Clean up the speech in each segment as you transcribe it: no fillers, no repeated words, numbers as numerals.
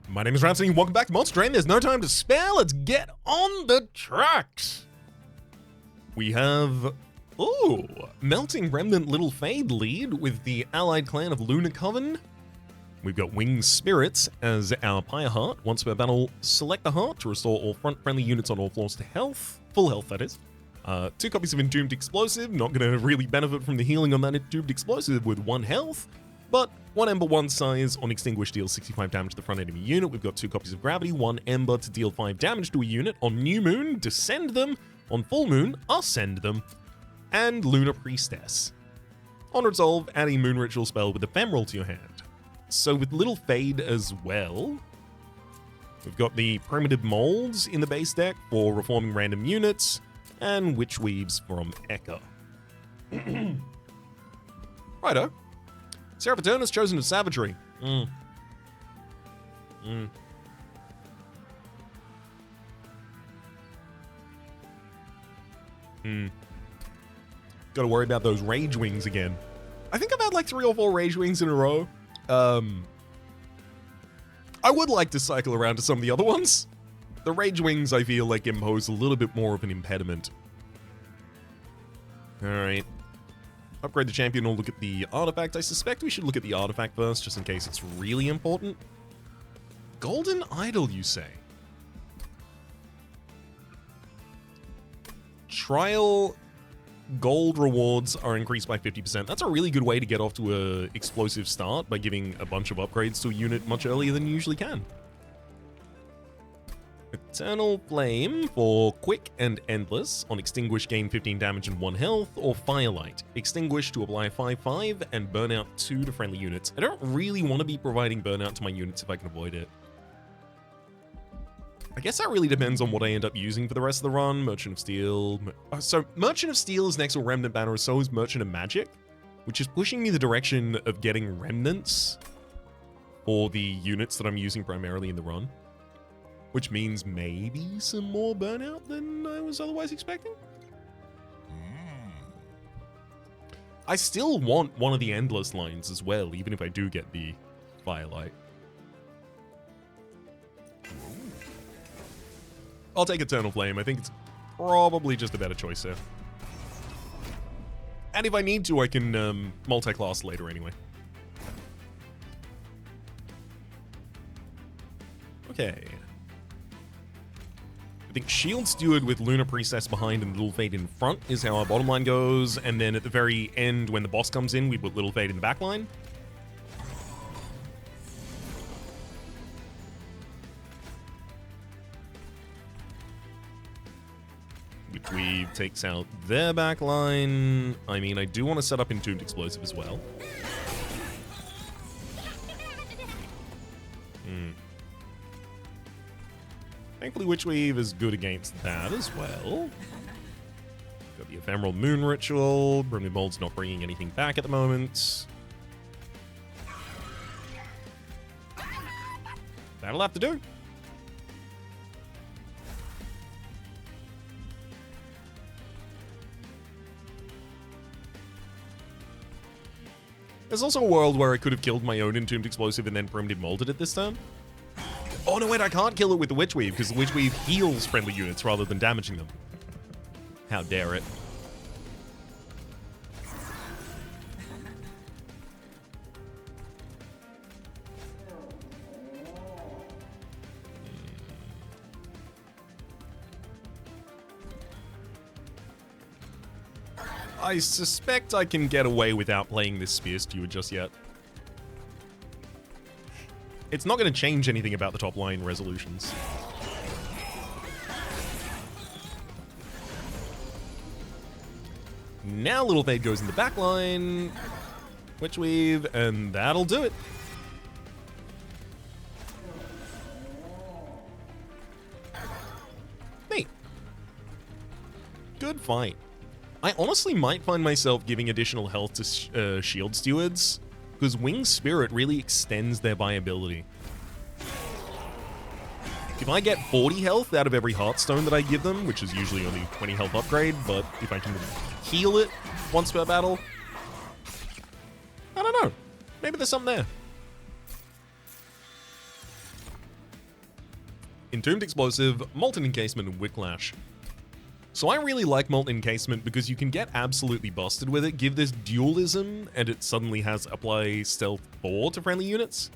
My name is Rhapsody, welcome back to Monster Train. There's no time to spare, let's get on the tracks. We have, Melting Remnant Little Fade lead with the allied clan of Lunar Coven. We've got Winged Spirits as our Pyre Heart. Once per battle, select the heart to restore all front-friendly units on all floors to health. Full health, that is. 2 copies of Entombed Explosive, not going to really benefit from the healing on that Entombed Explosive with 1 health. But 1 Ember, 1 Size on Extinguish deals 65 damage to the front enemy unit. We've got 2 copies of Gravity, 1 Ember to deal 5 damage to a unit. On New Moon, Descend them. On Full Moon, Ascend them. And Lunar Priestess. On Resolve, add a Moon Ritual spell with Ephemeral to your hand. So with Little Fade as well, we've got the Primitive Molds in the base deck for reforming random units, and Witch Weaves from Echo. Righto. Seraph Eternus chosen of Savagery. Gotta worry about those Rage Wings again. I think I've had like 3 or 4 Rage Wings in a row. I would like to cycle around to some of the other ones. The Rage Wings, I feel like, impose a little bit more of an impediment. Alright. Upgrade the champion or look at the artifact. I suspect we should look at the artifact first, just in case it's really important. Golden Idol, you say? Trial gold rewards are increased by 50%. That's a really good way to get off to an explosive start by giving a bunch of upgrades to a unit much earlier than you usually can. Eternal Flame for Quick and Endless. On Extinguish, gain 15 damage and 1 health. Or Firelight. Extinguish to apply 5/5 and burn out 2 to friendly units. I don't really want to be providing burnout to my units if I can avoid it. I guess that really depends on what I end up using for the rest of the run. Merchant of Steel. So Merchant of Steel is next to Remnant Banner, so is Merchant of Magic, which is pushing me the direction of getting remnants for the units that I'm using primarily in the run. Which means maybe some more burnout than I was otherwise expecting. I still want one of the Endless lines as well, even if I do get the Firelight. I'll take Eternal Flame. I think it's probably just a better choice there. And if I need to, I can multi-class later anyway. Okay. I think Shield Steward with Lunar Priestess behind and Little Fade in front is how our bottom line goes. And then at the very end, when the boss comes in, we put Little Fade in the back line. Which Weave takes out their back line. I mean, I do want to set up Entombed Explosive as well. Thankfully, Witch Weave is good against that as well. Got the Ephemeral Moon Ritual. Primitive Mold's not bringing anything back at the moment. That'll have to do. There's also a world where I could have killed my own Entombed Explosive and then Primitive Molded it this turn. Oh no, wait, I can't kill it with the Witch Weave, because the Witch Weave heals friendly units rather than damaging them. How dare it. I suspect I can get away without playing this Spear Steward just yet. It's not going to change anything about the top line resolutions. Now Little Fade goes in the back line. Witch Weave, and that'll do it. Neat. Good fight. I honestly might find myself giving additional health to Shield Stewards, because Winged Spirit really extends their viability. If I get 40 health out of every Heartstone that I give them, which is usually only 20 health upgrade, but if I can heal it once per battle, I don't know. Maybe there's something there. Entombed Explosive, Molten Encasement, and Whiplash. So I really like Molten Encasement because you can get absolutely busted with it, give this dualism, and it suddenly has apply stealth 4 to friendly units.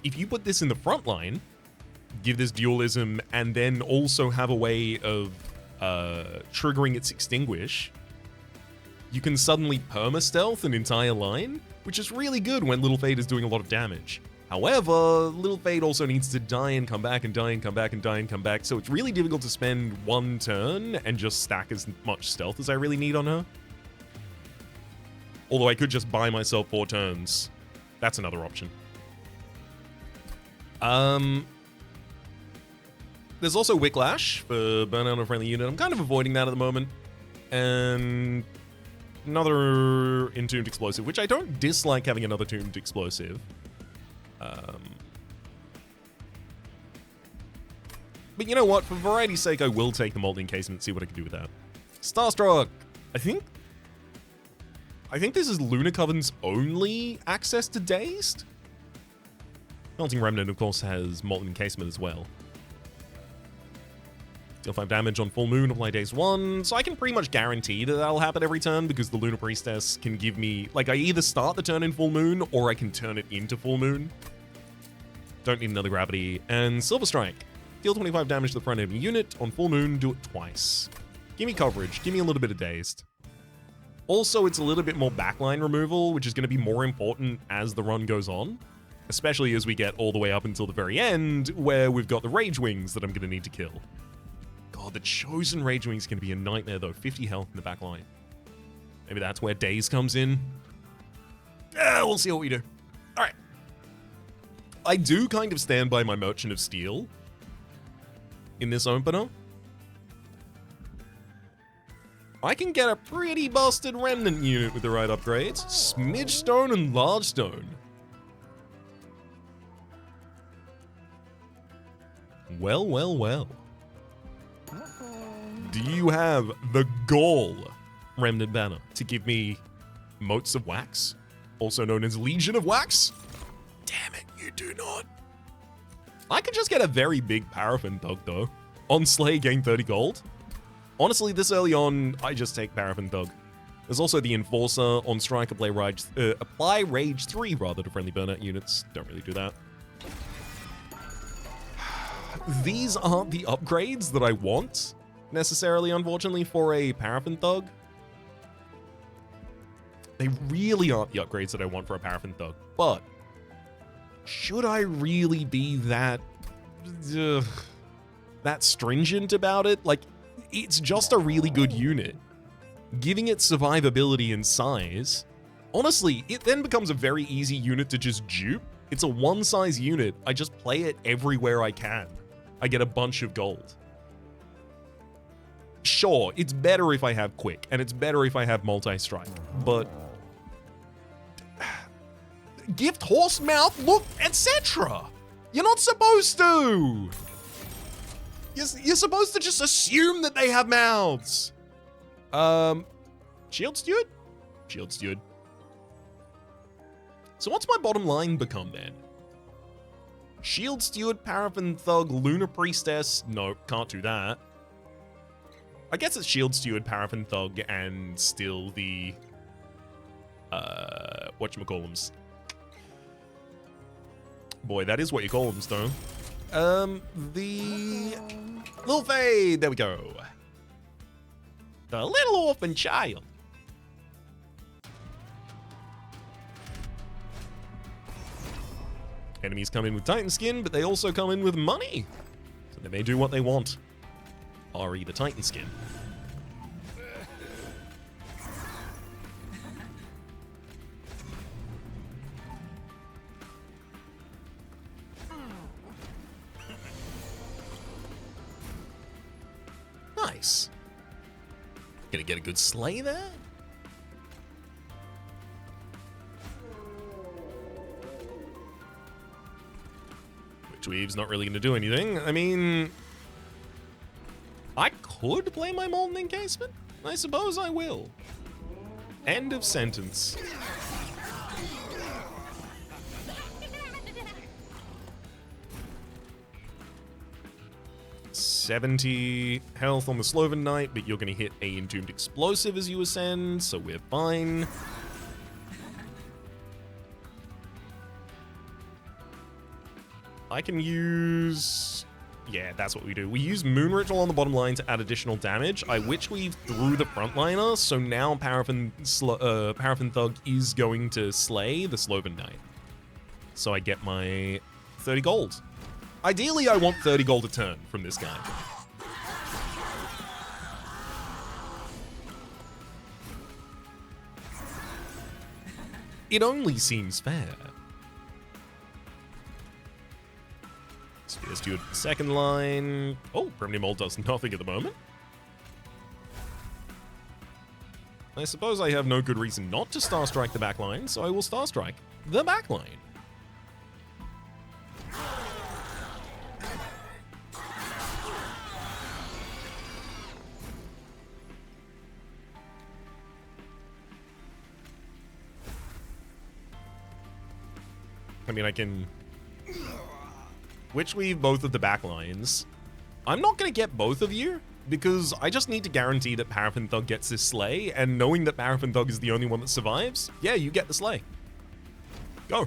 If you put this in the front line, give this dualism, and then also have a way of triggering its extinguish, you can suddenly perma-stealth an entire line, which is really good when Little Fade is doing a lot of damage. However, Little Fade also needs to die and come back and die and come back and die and come back, so it's really difficult to spend one turn and just stack as much stealth as I really need on her. Although I could just buy myself 4 turns. That's another option. There's also Whiplash for burnout on a friendly unit. I'm kind of avoiding that at the moment. And another Entombed Explosive, which I don't dislike having another Entombed Explosive. But you know what? For variety's sake, I will take the Molten Encasement and see what I can do with that. Starstruck! I think this is Lunar Coven's only access to Dazed? Melting Remnant, of course, has Molten Encasement as well. Deal 5 damage on full moon, apply Daze 1, so I can pretty much guarantee that that'll happen every turn because the Lunar Priestess can give me, like, I either start the turn in full moon or I can turn it into full moon. Don't need another gravity. And Silver Strike. Deal 25 damage to the front enemy unit. On full moon, do it twice. Give me coverage. Give me a little bit of Dazed. Also, it's a little bit more backline removal, which is going to be more important as the run goes on. Especially as we get all the way up until the very end, where we've got the Rage Wings that I'm going to need to kill. God, the Chosen Rage Wing is going to be a nightmare, though. 50 health in the back line. Maybe that's where Daze comes in. We'll see what we do. All right. I do kind of stand by my Merchant of Steel in this opener. I can get a pretty busted Remnant unit with the right upgrades. Smidge Stone and Large Stone. Well, well, well. Do you have the gall, Remnant Banner, to give me Motes of Wax, also known as Legion of Wax? Damn it, you do not. I could just get a very big Paraffin Thug, though. On Slay, gain 30 gold. Honestly, this early on, I just take Paraffin Thug. There's also the Enforcer. On Strike, apply Rage 3, rather, to friendly burnout units. Don't really do that. These aren't the upgrades that I want, necessarily, unfortunately, for a Paraffin Thug. They really aren't the upgrades that I want for a Paraffin Thug. But should I really be that stringent about it? Like, it's just a really good unit. Giving it survivability and size, honestly, it then becomes a very easy unit to just dupe. It's a one-size unit. I just play it everywhere I can. I get a bunch of gold. Sure, it's better if I have Quick, and it's better if I have Multi-Strike, but Gift Horse Mouth, look, etc. You're not supposed to. You're supposed to just assume that they have mouths. Shield Steward? Shield Steward. So what's my bottom line become then? Shield Steward, Paraffin Thug, Lunar Priestess. No, can't do that. I guess it's Shield Steward, Paraffin Thug, and still the whatchamacallums. Boy, that is what you call them, though. The Little Fade, there we go. The Little Orphan Child. Enemies come in with Titan Skin, but they also come in with money. So they may do what they want. RE the Titan Skin. Nice. Gonna get a good slay there? Witchweave's not really gonna do anything. I mean, I could play my Molten Encasement. I suppose I will. End of sentence. 70 health on the Sloven Knight, but you're going to hit a Entombed Explosive as you ascend, so we're fine. I can use... Yeah, that's what we do. We use Moon Ritual on the bottom line to add additional damage. I Witch Weave through the frontliner, so now Paraffin Thug is going to slay the Sloven Knight. So I get my 30 gold. Ideally, I want 30 gold a turn from this guy. It only seems fair. Spear Steward for the second line. Oh, Primitive Mold does nothing at the moment. I suppose I have no good reason not to Star Strike the back line, so I will Star Strike the back line. I mean, I can Witch Weave both of the back lines. I'm not going to get both of you, because I just need to guarantee that Paraffin Thug gets this slay, and knowing that Paraffin Thug is the only one that survives, yeah, you get the slay. Go.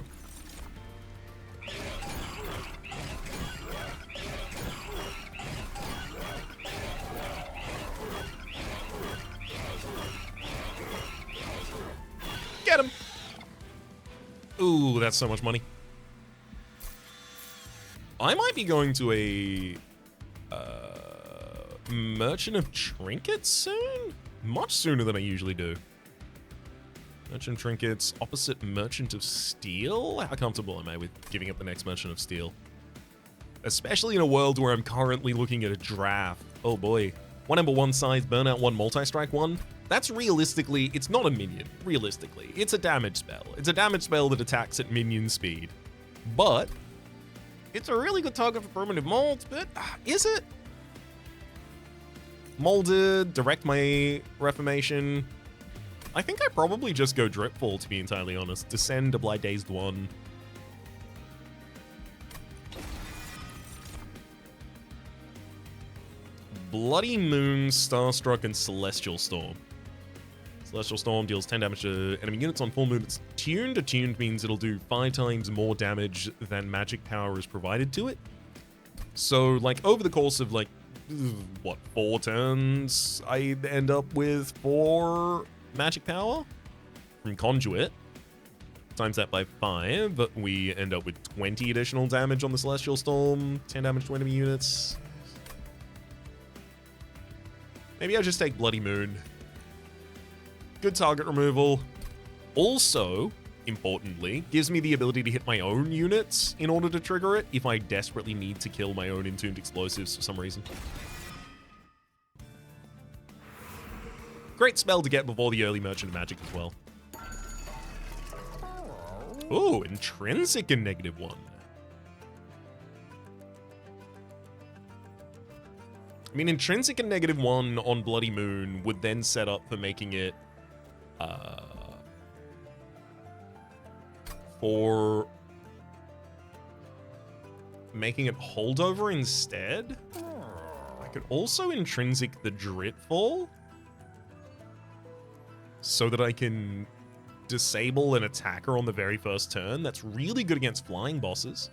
Get him. Ooh, that's so much money. I might be going to a Merchant of Trinkets soon? Much sooner than I usually do. Merchant of Trinkets opposite Merchant of Steel? How comfortable am I with giving up the next Merchant of Steel? Especially in a world where I'm currently looking at a draft. Oh boy. 1 number 1 size, burnout 1, multi-strike 1. That's realistically, it's not a minion, realistically. It's a damage spell. It's a damage spell that attacks at minion speed. But it's a really good target for Primitive Mold, but is it? Molded, direct my Reformation. I think I probably just go Dripfall, to be entirely honest. Descend, a Blight Dazed 1. Bloody Moon, Starstruck, and Celestial Storm. Celestial Storm deals 10 damage to enemy units on full moon. It's tuned. Attuned means it'll do 5 times more damage than magic power is provided to it. So, like, over the course of, like, what, 4 turns, I end up with 4 magic power from Conduit. Times that by 5, but we end up with 20 additional damage on the Celestial Storm, 10 damage to enemy units. Maybe I just take Bloody Moon. Good target removal. Also, importantly, gives me the ability to hit my own units in order to trigger it if I desperately need to kill my own Entombed Explosives for some reason. Great spell to get before the early Merchant of Magic as well. Ooh, Intrinsic and -1. I mean, Intrinsic and -1 on Bloody Moon would then set up for making it holdover instead. I could also Intrinsic the Dritfall so that I can disable an attacker on the very first turn. That's really good against flying bosses.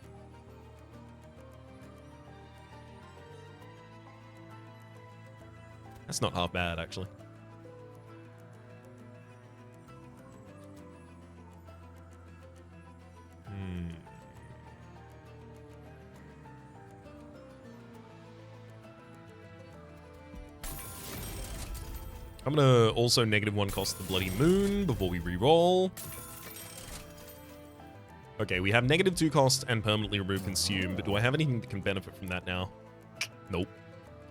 That's not half bad, actually. I'm gonna also -1 cost the Bloody Moon before we re-roll. Okay, we have -2 cost and permanently remove Consume, but do I have anything that can benefit from that now? Nope.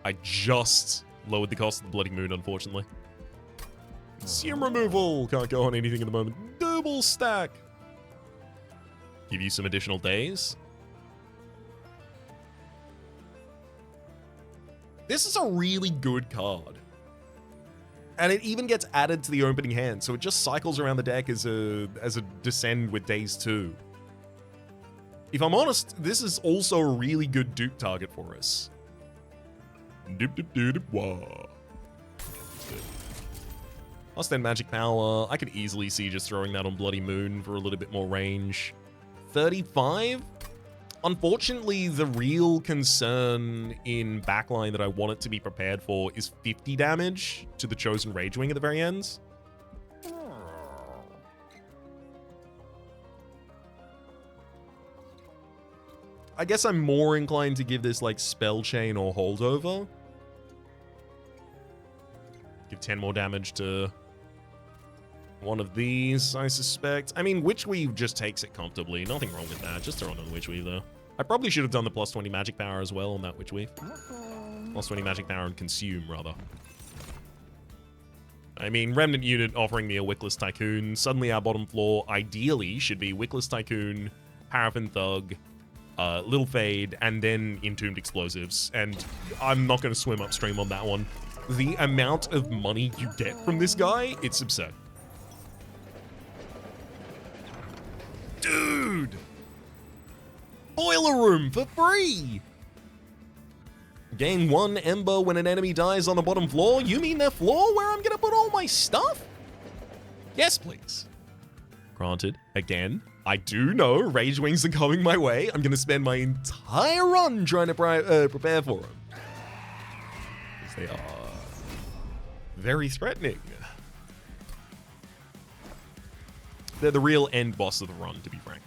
I just lowered the cost of the Bloody Moon, unfortunately. Consume removal! Can't go on anything at the moment. Double stack! Give you some additional days. This is a really good card. And it even gets added to the opening hand, so it just cycles around the deck as a Descend with days 2. If I'm honest, this is also a really good dupe target for us. Doop, doop, doop, doop, wah. Plus 10 magic power. I could easily see just throwing that on Bloody Moon for a little bit more range. 35? Unfortunately, the real concern in backline that I want it to be prepared for is 50 damage to the Chosen Rage Wing at the very end. I guess I'm more inclined to give this like Spell Chain or Holdover. Give 10 more damage to one of these, I suspect. I mean, Witch Weave just takes it comfortably. Nothing wrong with that. Just throw on the Witch Weave, though. I probably should have done the plus 20 magic power as well on that Witch Weave. Plus 20 magic power and Consume, rather. I mean, Remnant unit offering me a Wickless Tycoon. Suddenly our bottom floor, ideally, should be Wickless Tycoon, Paraffin Thug, Little Fade, and then Entombed Explosives. And I'm not going to swim upstream on that one. The amount of money you get from this guy, it's absurd. Dude! Boiler Room for free! Gain 1 Ember when an enemy dies on the bottom floor? You mean their floor where I'm gonna put all my stuff? Yes, please. Granted, again, I do know Rage Wings are coming my way. I'm gonna spend my entire run trying to prepare for them. Because they are very threatening. They're the real end boss of the run, to be frank.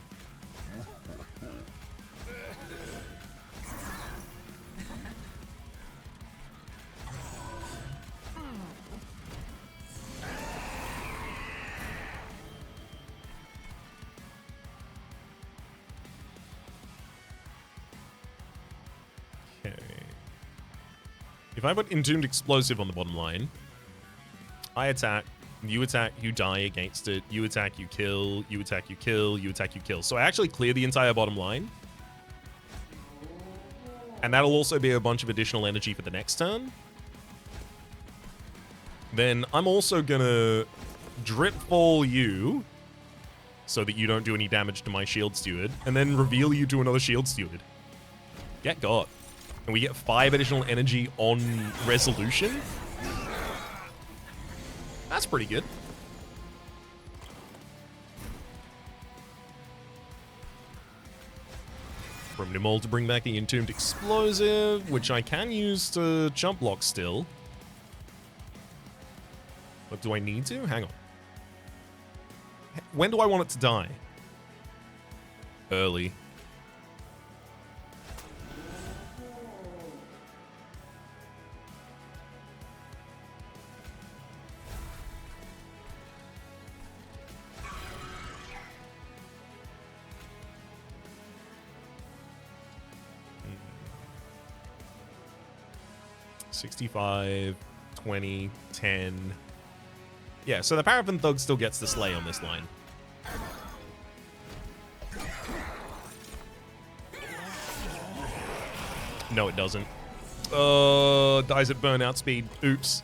Okay. If I put Entombed Explosive on the bottom line, I attack, you attack, you die against it, you attack, you kill, you attack, you kill, you attack, you kill. So I actually clear the entire bottom line. And that'll also be a bunch of additional energy for the next turn. Then I'm also gonna Drip Fall you, so that you don't do any damage to my Shield Steward, and then reveal you to another Shield Steward. Get God. And we get 5 additional energy on Resolution. That's pretty good. From Nimol to bring back the Entombed Explosive, which I can use to jump block still. But do I need to? Hang on. When do I want it to die? Early. Hmm. 65, 20, 10. Yeah, so the Paraffin Thug still gets the slay on this line. No, it doesn't. Dies at burnout speed. Oops.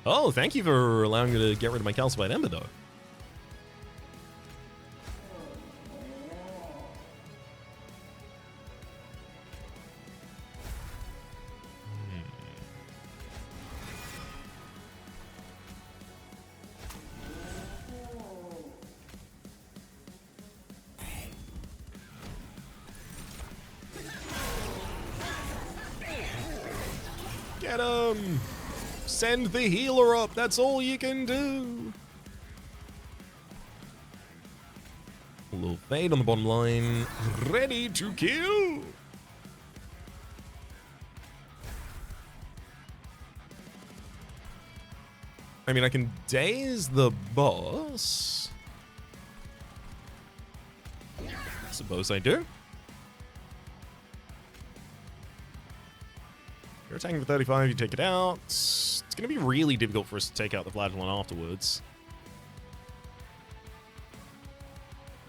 Oh, thank you for allowing me to get rid of my calcified ember, though. Get him! Send the healer up, that's all you can do! A little fade on the bottom line. Ready to kill! I mean, I can daze the boss. Suppose I do. You're attacking for 35, you take it out. It's going to be really difficult for us to take out the Flagellant afterwards.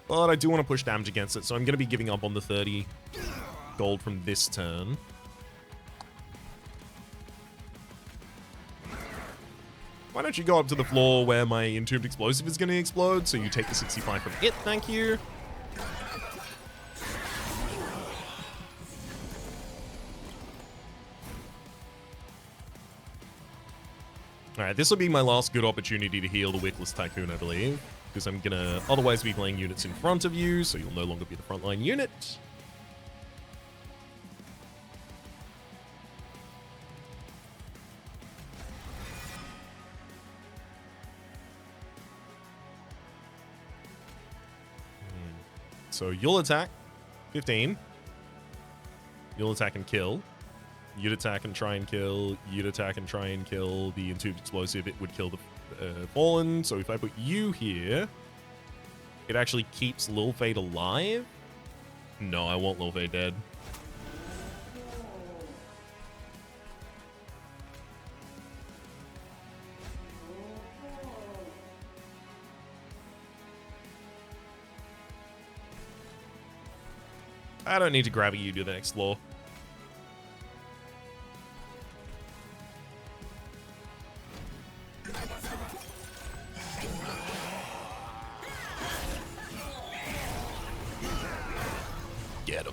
But I do want to push damage against it, so I'm going to be giving up on the 30 gold from this turn. Why don't you go up to the floor where my Entombed Explosive is going to explode, so you take the 65 from it, thank you. Alright, this will be my last good opportunity to heal the Wickless Tycoon, I believe. Because I'm gonna otherwise be playing units in front of you, so you'll no longer be the frontline unit. So you'll attack, 15. You'll attack and kill. You'd attack and try and kill. You'd attack and try and kill. The Entombed Explosive, it would kill the Fallen. So if I put you here, it actually keeps Lil Fade alive. No, I want Lil Fade dead. I don't need to grab you to the next floor. Get him.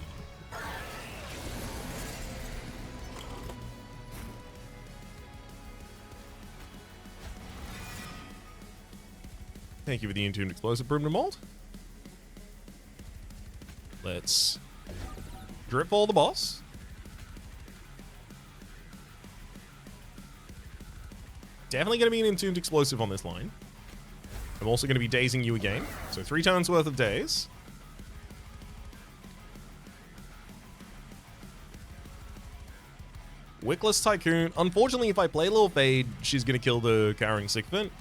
Thank you for the Entombed Explosive Broom to Mold. Let's drip all the boss. Definitely going to be an Entombed Explosive on this line. I'm also going to be dazing you again. So 3 turns worth of daze. Wickless Tycoon. Unfortunately, if I play Lil Fade, she's going to kill the Cowering Sycophant.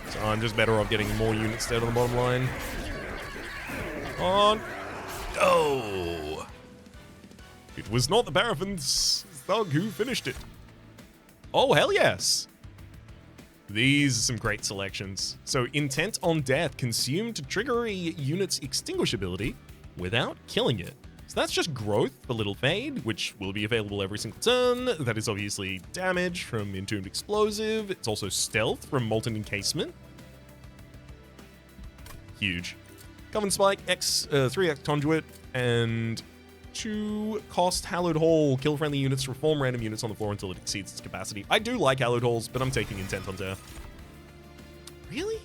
So I'm just better off getting more units dead on the bottom line. On. Oh! It was not the Paraffin's thug who finished it. Oh, hell yes! These are some great selections. So, Intent on Death, consume to trigger a unit's extinguish ability without killing it. So that's just growth for Little Fade, which will be available every single turn. That is obviously damage from Entombed Explosive. It's also stealth from Molten Encasement. Huge. Coven Spike, 3x Conduit, and 2 cost Hallowed Hall. Kill friendly units, reform random units on the floor until it exceeds its capacity. I do like Hallowed Halls, but I'm taking Intent on Death. Really?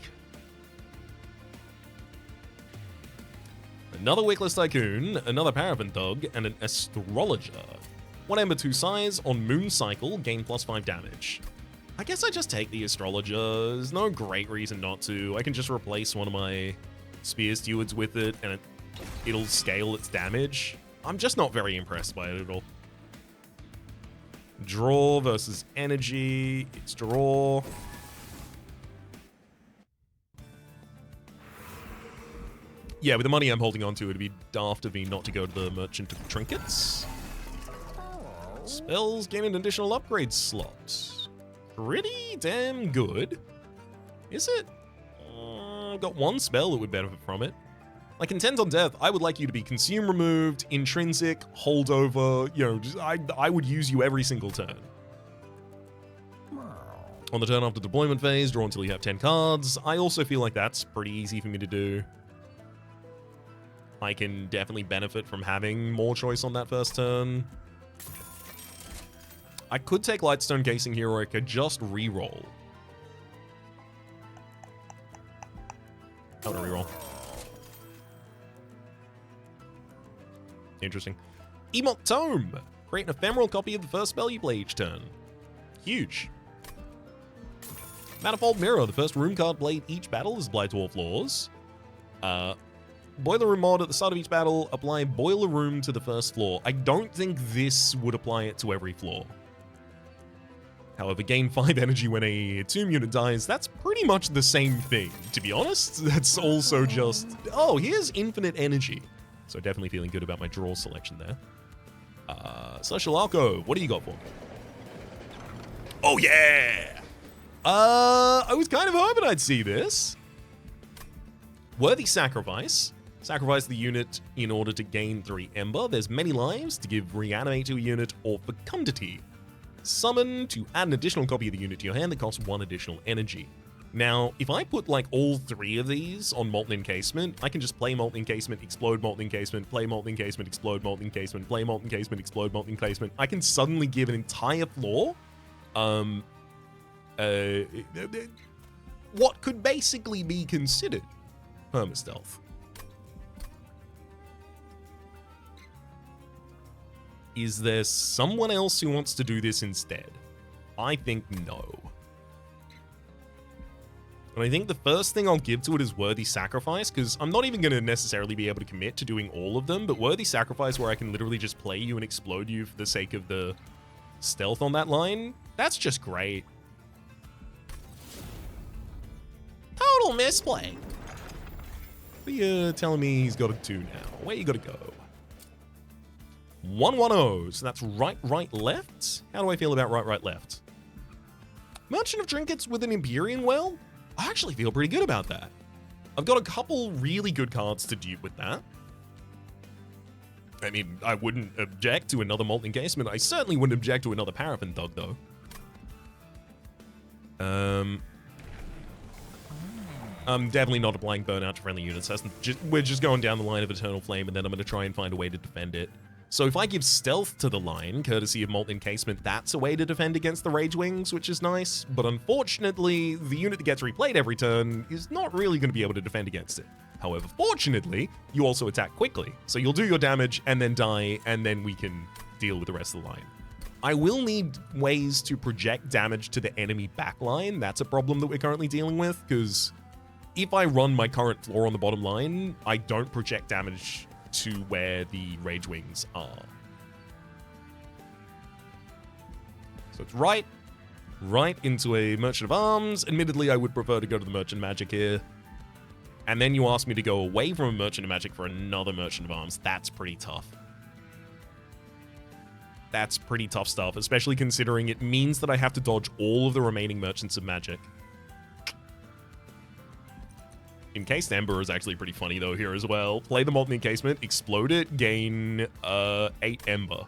Another Wickless Tycoon, another Paraffin Thug, and an Astrologer. 1 Ember, 2 Size, on Moon Cycle, gain +5 damage. I guess I just take the Astrologer. There's no great reason not to. I can just replace one of my Spear Stewards with it, and it'll scale its damage. I'm just not very impressed by it at all. Draw versus energy. It's draw. Yeah, with the money I'm holding on to, it'd be daft of me not to go to the Merchant of Trinkets. Spells gain an additional upgrade slot. Pretty damn good. Is it? Got 1 spell that would benefit from it. Like Intent on Death, I would like you to be Consume Removed, Intrinsic, Holdover, you know, just, I would use you every single turn. On the turn after deployment phase, draw until you have 10 cards. I also feel like that's pretty easy for me to do. I can definitely benefit from having more choice on that first turn. I could take Lightstone Casing here, or I could just reroll. I'm gonna reroll. Interesting. Emot Tome! Create an ephemeral copy of the first spell you play each turn. Huge. Manifold Mirror. The first room card played each battle is applied to all floors. Boiler Room mod. At the start of each battle, apply Boiler Room to the first floor. I don't think this would apply it to every floor. However, gain 5 energy when a tomb unit dies. That's pretty much the same thing, to be honest. That's also just... Oh, here's infinite energy. So definitely feeling good about my draw selection there. Celestial Alco, what do you got for me? Oh, yeah! I was kind of hoping I'd see this. Worthy Sacrifice. Sacrifice the unit in order to gain 3 Ember. There's many lives to give Reanimate to a unit, or Fecundity. Summon to add an additional copy of the unit to your hand that costs 1 additional energy. Now, if I put like all 3 of these on Molten Encasement, I can just play Molten Encasement, explode Molten Encasement, play Molten Encasement, explode Molten Encasement, play Molten Encasement, explode Molten Encasement. I can suddenly give an entire floor, what could basically be considered perma-stealth. Is there someone else who wants to do this instead? I think no. And I think the first thing I'll give to it is Worthy Sacrifice, because I'm not even going to necessarily be able to commit to doing all of them, but Worthy Sacrifice, where I can literally just play you and explode you for the sake of the stealth on that line, that's just great. Total misplay. But you're telling me he's got a 2 now. Where you gotta go? 110, so that's right, left? How do I feel about right, left? Merchant of Trinkets with an Empyrean Well? I actually feel pretty good about that. I've got a couple really good cards to dupe with that. I mean, I wouldn't object to another Molten Encasement. I certainly wouldn't object to another Paraffin Thug, though. I'm definitely not applying Burnout to friendly units. We're just going down the line of Eternal Flame, and then I'm going to try and find a way to defend it. So if I give Stealth to the line, courtesy of Molten Encasement, that's a way to defend against the Rage Wings, which is nice. But unfortunately, the unit that gets replayed every turn is not really going to be able to defend against it. However, fortunately, you also attack quickly. So you'll do your damage and then die, and then we can deal with the rest of the line. I will need ways to project damage to the enemy backline. That's a problem that we're currently dealing with, because if I run my current floor on the bottom line, I don't project damage to where the Rage Wings are. So it's right into a Merchant of Arms. Admittedly, I would prefer to go to the Merchant Magic here. And then you ask me to go away from a Merchant of Magic for another Merchant of Arms. That's pretty tough. That's pretty tough stuff, especially considering it means that I have to dodge all of the remaining Merchants of Magic. Encased Ember is actually pretty funny, though, here as well. Play the Molten Encasement, explode it, gain 8 Ember.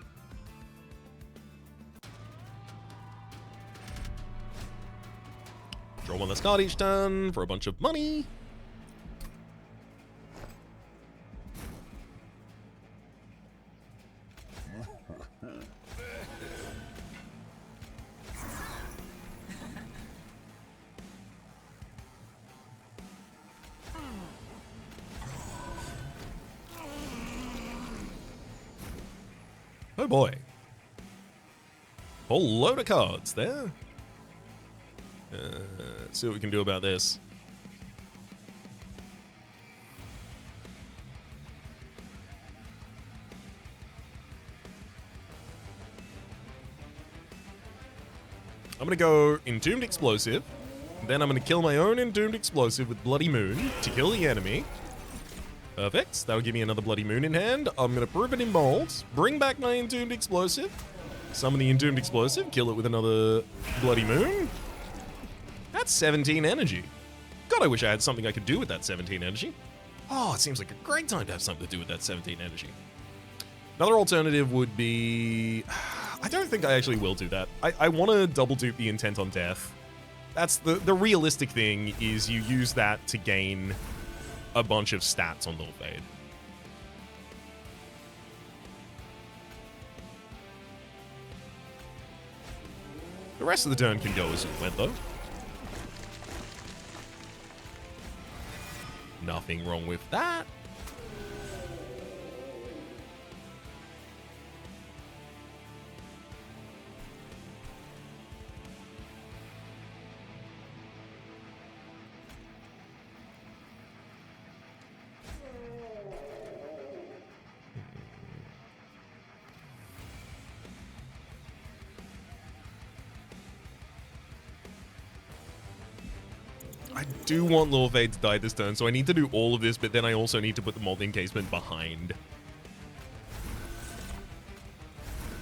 Draw 1 less card each turn for a bunch of money. Oh boy. Whole load of cards there. Let's see what we can do about this. I'm going to go Entombed Explosive. Then I'm going to kill my own Entombed Explosive with Bloody Moon to kill the enemy. Perfect. That'll give me another Bloody Moon in hand. I'm going to prove it in bold. Bring back my Entombed Explosive. Summon the Entombed Explosive. Kill it with another Bloody Moon. That's 17 energy. God, I wish I had something I could do with that 17 energy. Oh, it seems like a great time to have something to do with that 17 energy. Another alternative would be... I don't think I actually will do that. I want to double dupe the Intent on Death. That's the realistic thing, is you use that to gain a bunch of stats on Little Fade. The rest of the turn can go as it went, though. Nothing wrong with that. I do want Little Fade to die this turn, so I need to do all of this, but then I also need to put the Molten Encasement behind.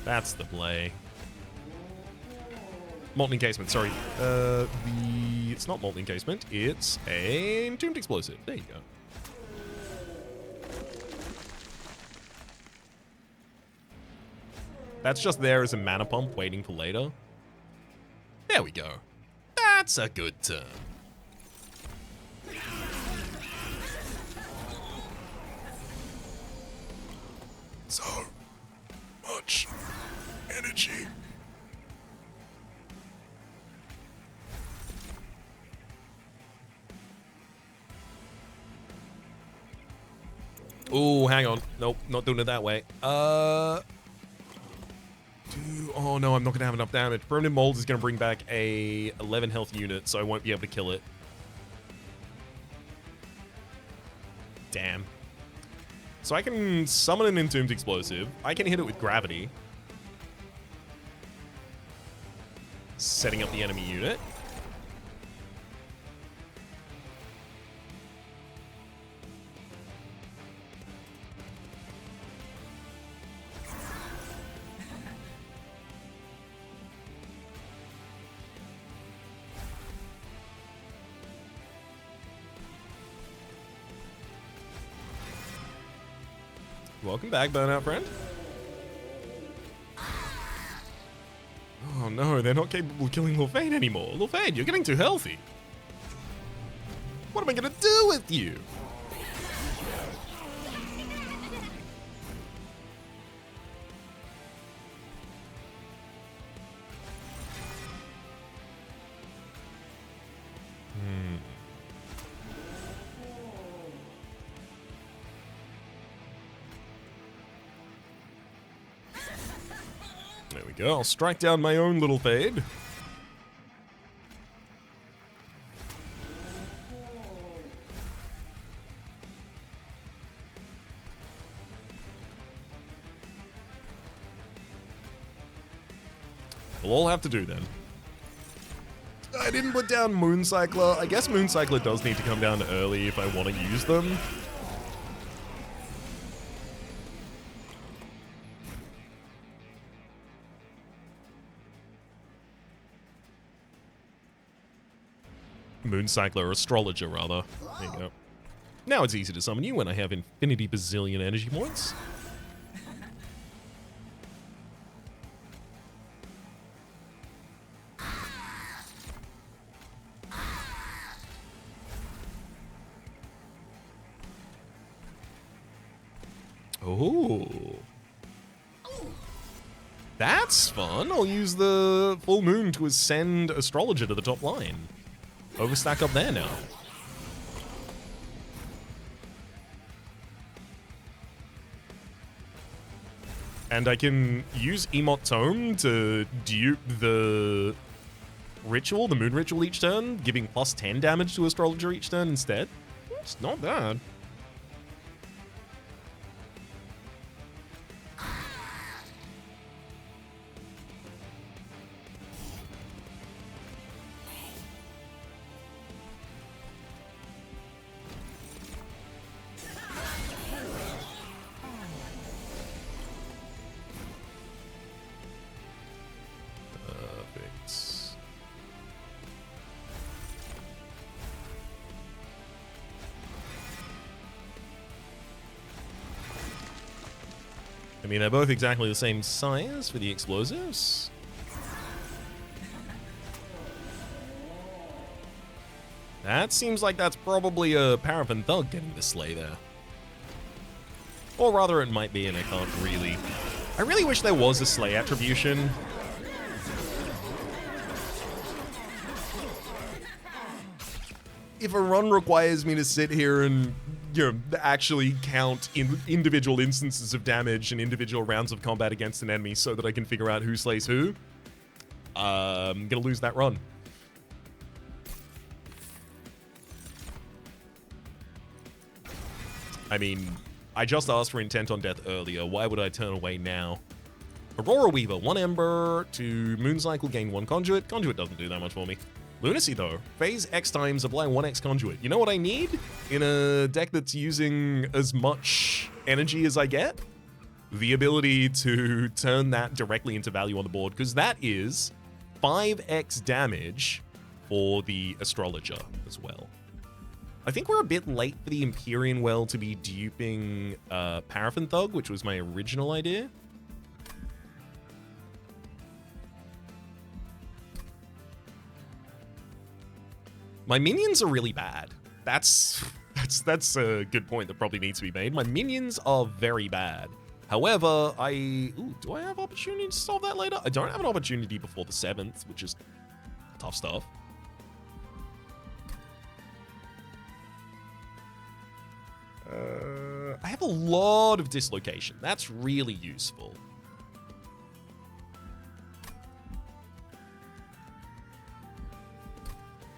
That's the play. Molten Encasement, sorry. It's not Molten Encasement, it's a Entombed Explosive. There you go. That's just there as a mana pump waiting for later. There we go. That's a good turn. So much energy. Oh, hang on. Nope, not doing it that way. Oh no, I'm not gonna have enough damage. Permanent Mold is gonna bring back a 11 health unit, so I won't be able to kill it. Damn. So I can summon an Entombed Explosive. I can hit it with Gravity. Setting up the enemy unit. Welcome back, Burnout friend. Oh no, they're not capable of killing Lil'Fade anymore. Lil'Fade, you're getting too healthy. What am I gonna do with you? There we go. I'll strike down my own Lil'Fade. We'll all have to do then. I didn't put down Mooncycler. I guess Mooncycler does need to come down early if I want to use them. Mooncycler, Astrologer, rather. There you go. Now it's easy to summon you when I have infinity bazillion energy points. Oh. That's fun. I'll use the full moon to ascend Astrologer to the top line. Overstack up there now. And I can use Emot Tome to dupe the ritual, the moon ritual each turn, giving plus 10 damage to Astrologer each turn instead. It's not bad. I mean, they're both exactly the same size for the explosives. That seems like that's probably a Paraffin Thug getting the sleigh there. Or rather, it might be, and I can't really... I really wish there was a sleigh attribution. If a run requires me to sit here and, you know, actually count in individual instances of damage and individual rounds of combat against an enemy so that I can figure out who slays who, I'm gonna lose that run. I mean, I just asked for Intent on Death earlier. Why would I turn away now? Aurora Weaver, 1 Ember to Mooncycle, gain 1 Conduit. Conduit doesn't do that much for me. Lunacy, though. Phase X times, apply 1x Conduit. You know what I need in a deck that's using as much energy as I get? The ability to turn that directly into value on the board, because that is 5x damage for the Astrologer as well. I think we're a bit late for the Empyrean Well to be duping Paraffin Thug, which was my original idea. My minions are really bad. That's a good point that probably needs to be made. My minions are very bad. However, do I have opportunity to solve that later? I don't have an opportunity before the 7th, which is tough stuff. I have a lot of dislocation. That's really useful.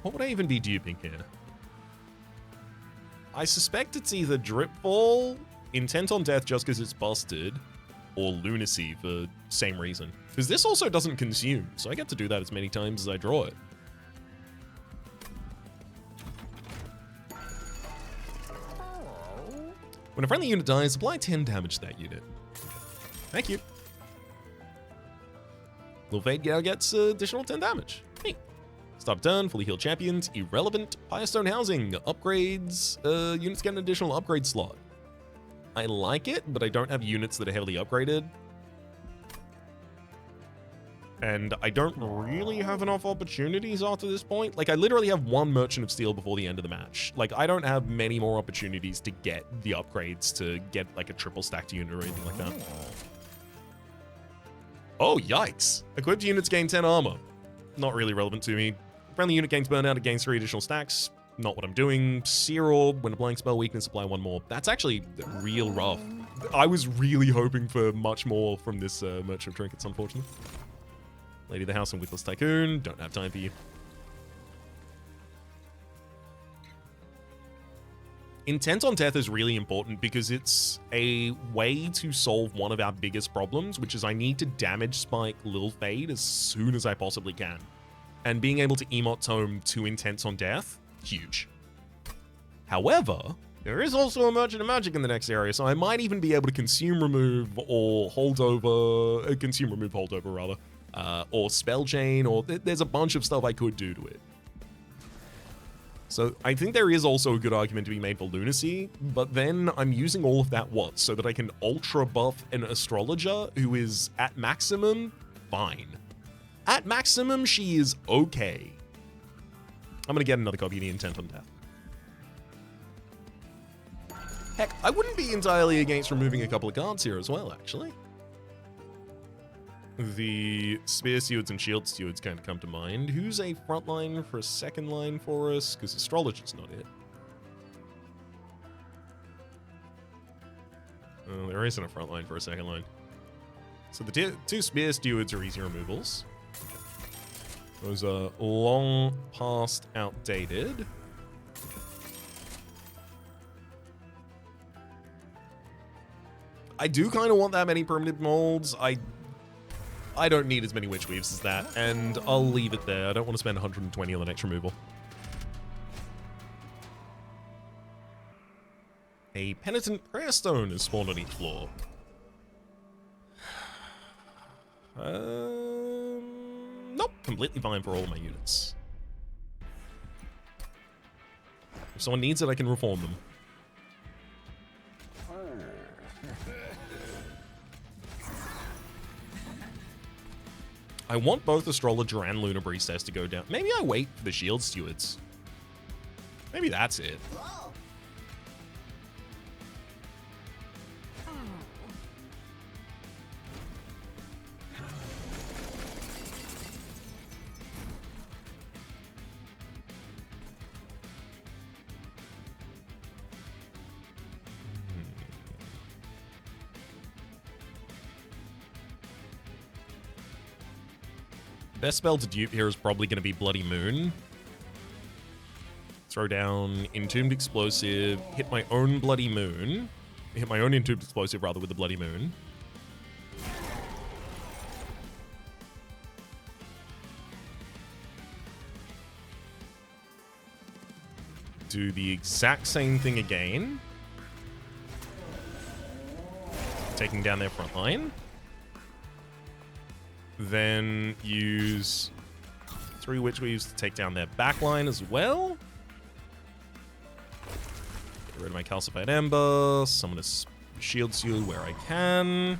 What would I even be duping here? I suspect it's either Dripfall, Intent on Death just because it's busted, or Lunacy for same reason. Because this also doesn't consume, so I get to do that as many times as I draw it. When a friendly unit dies, apply 10 damage to that unit. Thank you. Little Fade now gets additional 10 damage. Neat. Start turn, fully healed champions, irrelevant, Firestone housing, upgrades, units get an additional upgrade slot. I like it, but I don't have units that are heavily upgraded. And I don't really have enough opportunities after this point. Like, I literally have one Merchant of Steel before the end of the match. Like, I don't have many more opportunities to get the upgrades to get, like, a triple stacked unit or anything like that. Oh, yikes. Equipped units gain 10 armor. Not really relevant to me. Friendly unit gains burnout, it gains 3 additional stacks. Not what I'm doing. Sear Orb, when applying spell weakness, apply 1 more. That's actually real rough. I was really hoping for much more from this Merchant of Trinkets, unfortunately. Lady of the House and Witless Tycoon, don't have time for you. Intent on Death is really important because it's a way to solve one of our biggest problems, which is I need to damage spike Lil Fade as soon as I possibly can. And being able to emote tome 2 Intents on Death, huge. However, there is also a Merchant of Magic in the next area, so I might even be able to consume remove or holdover, consume remove holdover rather. Or spell chain, or there's a bunch of stuff I could do to it. So I think there is also a good argument to be made for Lunacy, but then I'm using all of that so that I can ultra buff an astrologer who is at maximum, fine. At maximum, she is okay. I'm gonna get another copy of the Intent on Death. Heck, I wouldn't be entirely against removing a couple of cards here as well, actually. The Spear Stewards and Shield Stewards kind of come to mind. Who's a front line for a second line for us? Because Astrologer's not it. Oh, there isn't a front line for a second line. So the 2 Spear Stewards are easy removals. Those are long past outdated. I do kind of want that many permanent molds. I don't need as many Witch Weaves as that, and I'll leave it there. I don't want to spend 120 on the next removal. A Penitent Prayer Stone is spawned on each floor. Nope, completely fine for all my units. If someone needs it, I can reform them. I want both Astrologer and Lunar Priestess to go down. Maybe I wait for the Shield Stewards. Maybe that's it. Best spell to dupe here is probably going to be Bloody Moon. Throw down Entombed Explosive, hit my own Bloody Moon. Hit my own Entombed Explosive, rather, with the Bloody Moon. Do the exact same thing again. Taking down their front line. Then use 3 Witch Weaves to take down their back line as well. Get rid of my Calcified Ember. Summon a Shield Seal where I can.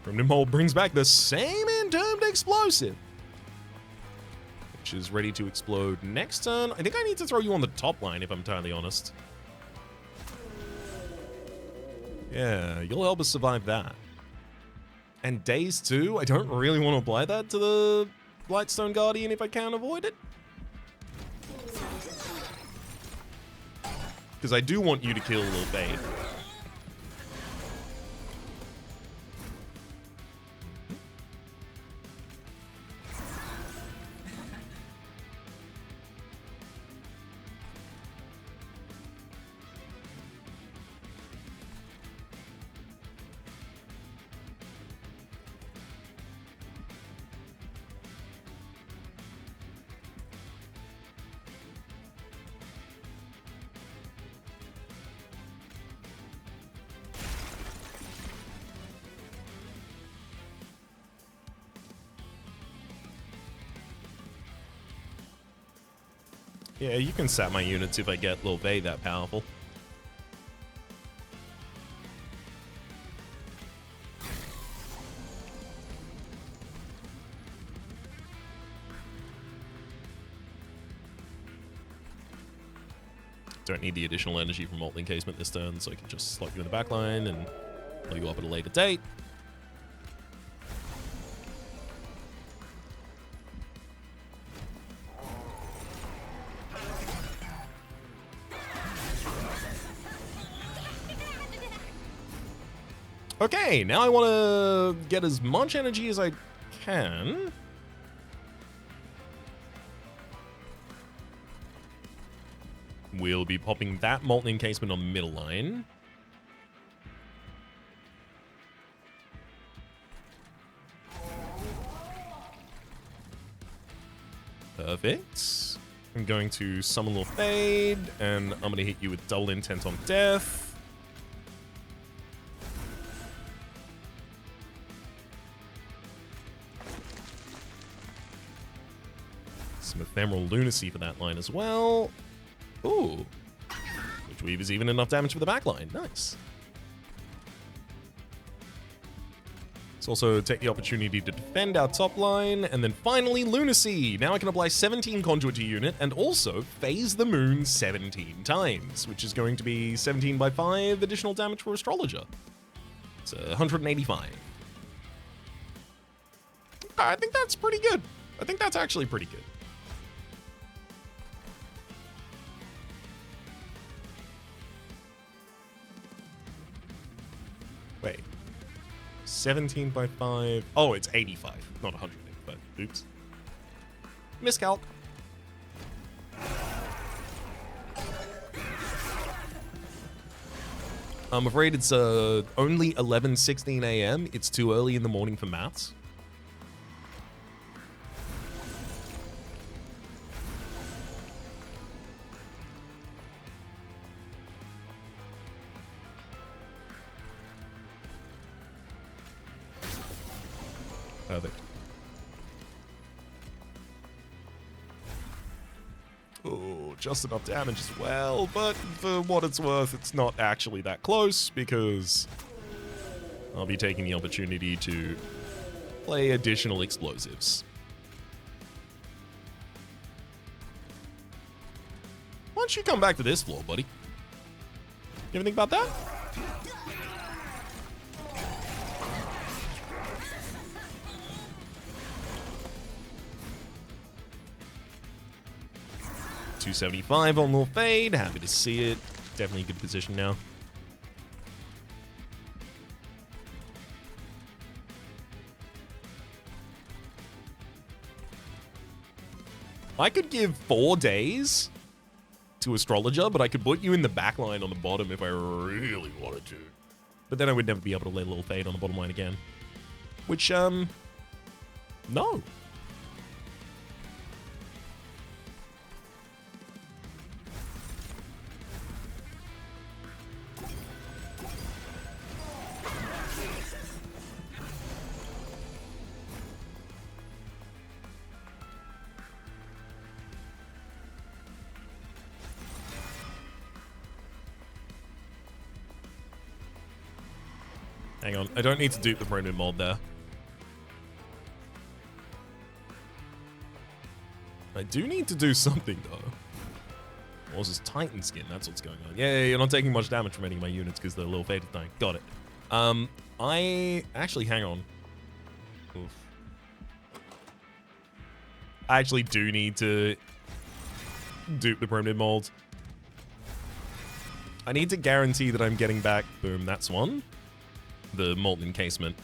Primitive Mold brings back the same Entombed Explosive, which is ready to explode next turn. I think I need to throw you on the top line, if I'm entirely honest. Yeah, you'll help us survive that. And days too? I don't really want to apply that to the Blightstone Guardian if I can avoid it. Because I do want you to kill Lil Fade. Yeah, you can sap my units if I get Lil Vay that powerful. Don't need the additional energy from Molten Encasement this turn, so I can just slot you in the backline and pull you up at a later date. Okay, now I want to get as much energy as I can. We'll be popping that Molten Encasement on middle line. Perfect. I'm going to summon Lil Fade, and I'm going to hit you with double intent on death. Some Ephemeral Lunacy for that line as well. Ooh. Which Weave is even enough damage for the back line. Nice. Let's also take the opportunity to defend our top line. And then finally, Lunacy. Now I can apply 17 Conduit to unit and also phase the moon 17 times, which is going to be 17 by 5 additional damage for Astrologer. It's 185. I think that's pretty good. I think that's actually pretty good. Wait. 17 by 5. Oh, it's 85, not 185. Oops. Miscalc. I'm afraid it's only 11:16 a.m. It's too early in the morning for maths. Perfect. Oh, just enough damage as well, but for what it's worth, it's not actually that close because I'll be taking the opportunity to play additional explosives. Why don't you come back to this floor, buddy? You ever think about that? $275 on Lil Fade. Happy to see it. Definitely a good position now. I could give 4 days to Astrologer, but I could put you in the back line on the bottom if I really wanted to. But then I would never be able to lay Lil Fade on the bottom line again. Which, no. Hang on, I don't need to dupe the Pronin mod there. I do need to do something though. Causes Titan skin. That's what's going on. Yeah, you're not taking much damage from any of my units because they're a little faded thing. Got it. I actually hang on. Oof. I actually do need to dupe the primitive mold. I need to guarantee that I'm getting back. Boom, that's one. The molten encasement.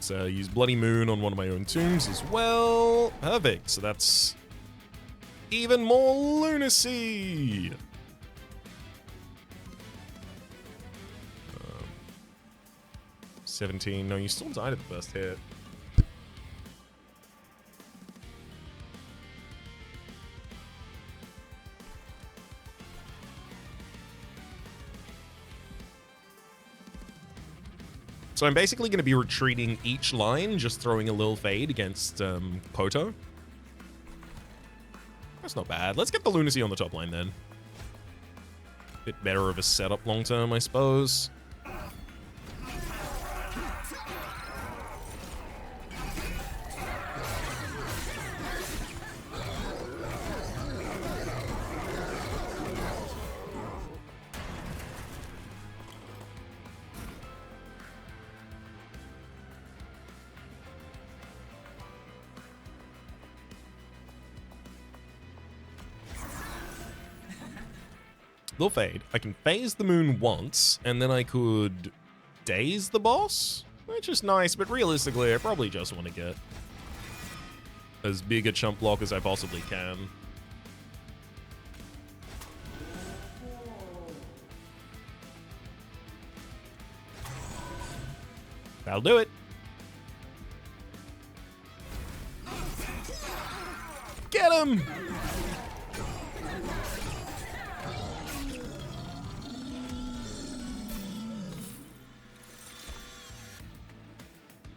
So use Bloody Moon on one of my own tombs as well. Perfect. So that's even more lunacy. 17. No, you still died at the first hit. So I'm basically going to be retreating each line, just throwing a little fade against Koto. That's not bad. Let's get the lunacy on the top line then. Bit better of a setup long term, I suppose. They'll fade. I can phase the moon once, and then I could daze the boss, which is nice, but realistically, I probably just want to get as big a chump block as I possibly can. That'll do it. Get him!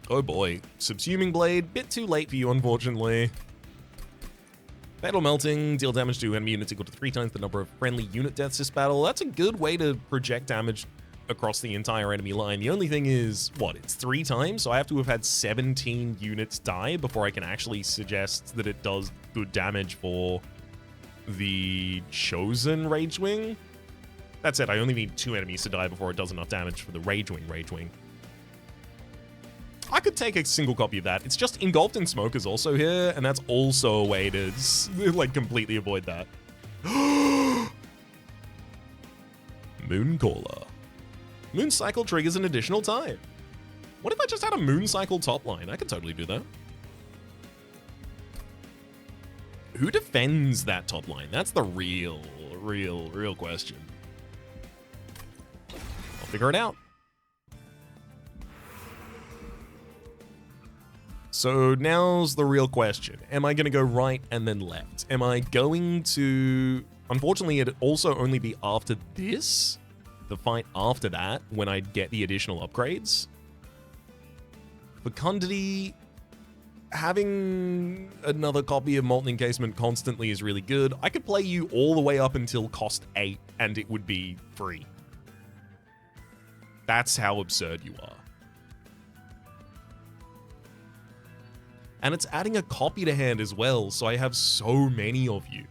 Oh boy, Subsuming Blade, bit too late for you, unfortunately. Fatal Melting, deal damage to enemy units equal to 3 times the number of friendly unit deaths this battle. That's a good way to project damage across the entire enemy line. The only thing is, what, it's 3 times? So I have to have had 17 units die before I can actually suggest that it does good damage for the Chosen Rage Wing. That said, I only need 2 enemies to die before it does enough damage for the Rage Wing. I could take a single copy of that. It's just Engulfed in Smoke is also here, and that's also a way to, like, completely avoid that. Moon Caller. Moon Cycle triggers an additional time. What if I just had a Moon Cycle top line? I could totally do that. Who defends that top line? That's the real question. I'll figure it out. So now's the real question. Am I going to go right and then left? Am I going to... Unfortunately, it'd also only be after this, the fight after that, when I get the additional upgrades. Fecundity, having another copy of Molten Encasement constantly is really good. I could play you all the way up until cost 8, and it would be free. That's how absurd you are. And it's adding a copy to hand as well, so I have so many of you.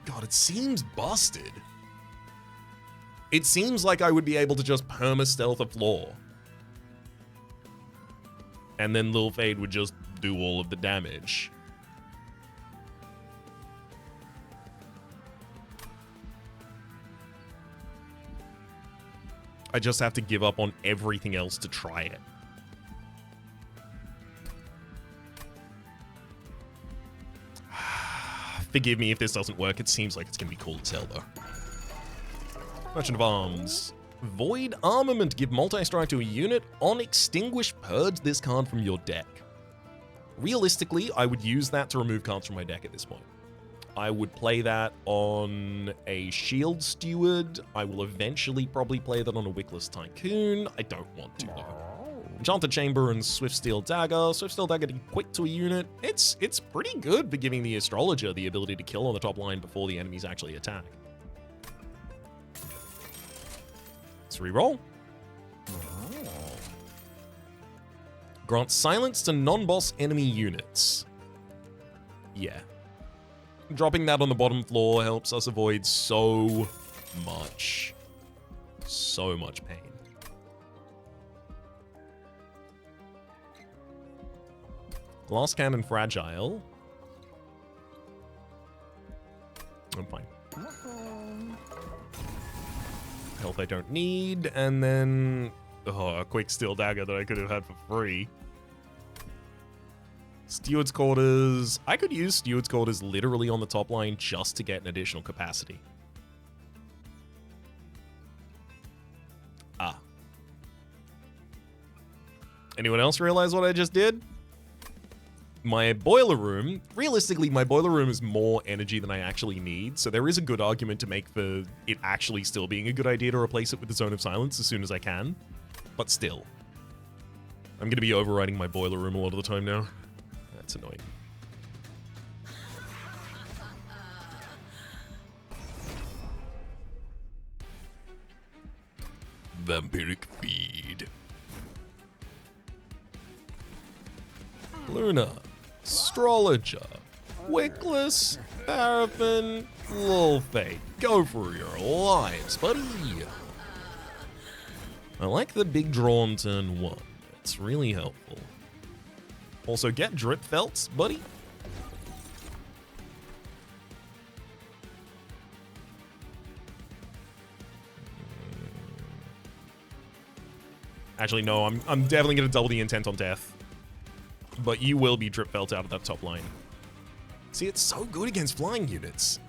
God, it seems busted. It seems like I would be able to just perma-stealth a floor. And then Lil Fade would just do all of the damage. I just have to give up on everything else to try it. Forgive me if this doesn't work. It seems like it's going to be cool as hell, though. Merchant of Arms. Void Armament. Give multi-strike to a unit. On Extinguish, purge this card from your deck. Realistically, I would use that to remove cards from my deck at this point. I would play that on a Shield Steward. I will eventually probably play that on a Wickless Tycoon. I don't want to, though. Enchanted Chamber and Swift Steel Dagger. Swift Steel Dagger to quick to a unit. It's pretty good for giving the Astrologer the ability to kill on the top line before the enemies actually attack. Let's reroll. Grant silence to non-boss enemy units. Yeah. Dropping that on the bottom floor helps us avoid so much pain. Glass Cannon Fragile. I'm fine. Health I don't need, and then a quick Steel Dagger that I could have had for free. Steward's Quarters. I could use Steward's Quarters literally on the top line just to get an additional capacity. Ah. Anyone else realize what I just did? My boiler room, realistically, my boiler room is more energy than I actually need, so there is a good argument to make for it actually still being a good idea to replace it with the Zone of Silence as soon as I can. But still. I'm going to be overriding my boiler room a lot of the time now. That's annoying. Vampiric Feed. Luna. Astrologer. Wickless. Paraffin. Lulfate. Go for your lives, buddy. I like the big draw on turn 1. It's really helpful. Also, get Drip Felts, buddy. Actually, no, I'm definitely going to double the intent on death. But you will be Drip Felt out of that top line. See, it's so good against flying units.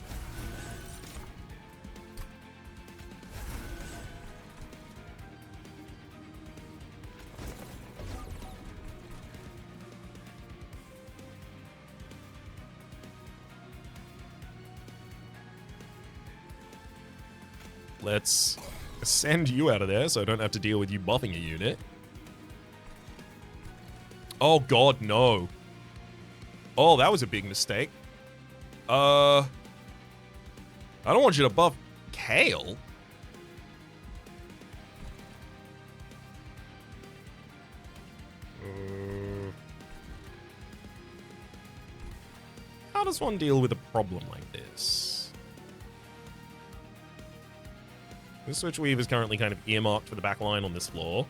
Let's send you out of there so I don't have to deal with you buffing a unit. Oh god, no. Oh, that was a big mistake. I don't want you to buff Kale. How does one deal with a problem like this? This Switch Weave is currently kind of earmarked for the back line on this floor.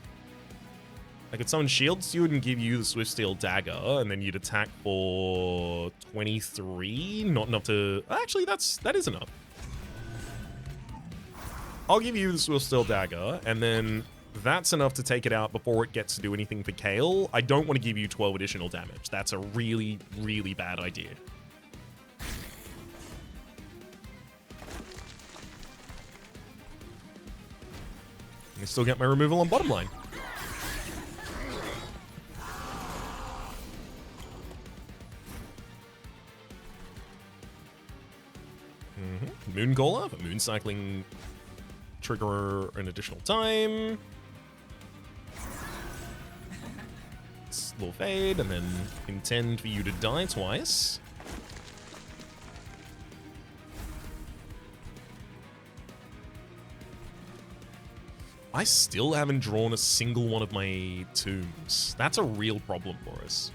I could summon Shield Steward and give you the Swift Steel Dagger, and then you'd attack for 23. Not enough to... Actually, that is enough. I'll give you the Swift Steel Dagger, and then that's enough to take it out before it gets to do anything for Kale. I don't want to give you 12 additional damage. That's a really, really bad idea. I still get my removal on bottom line. Moon Caller for moon cycling, trigger an additional time. Slow fade, and then intend for you to die twice. I still haven't drawn a single one of my tombs. That's a real problem for us.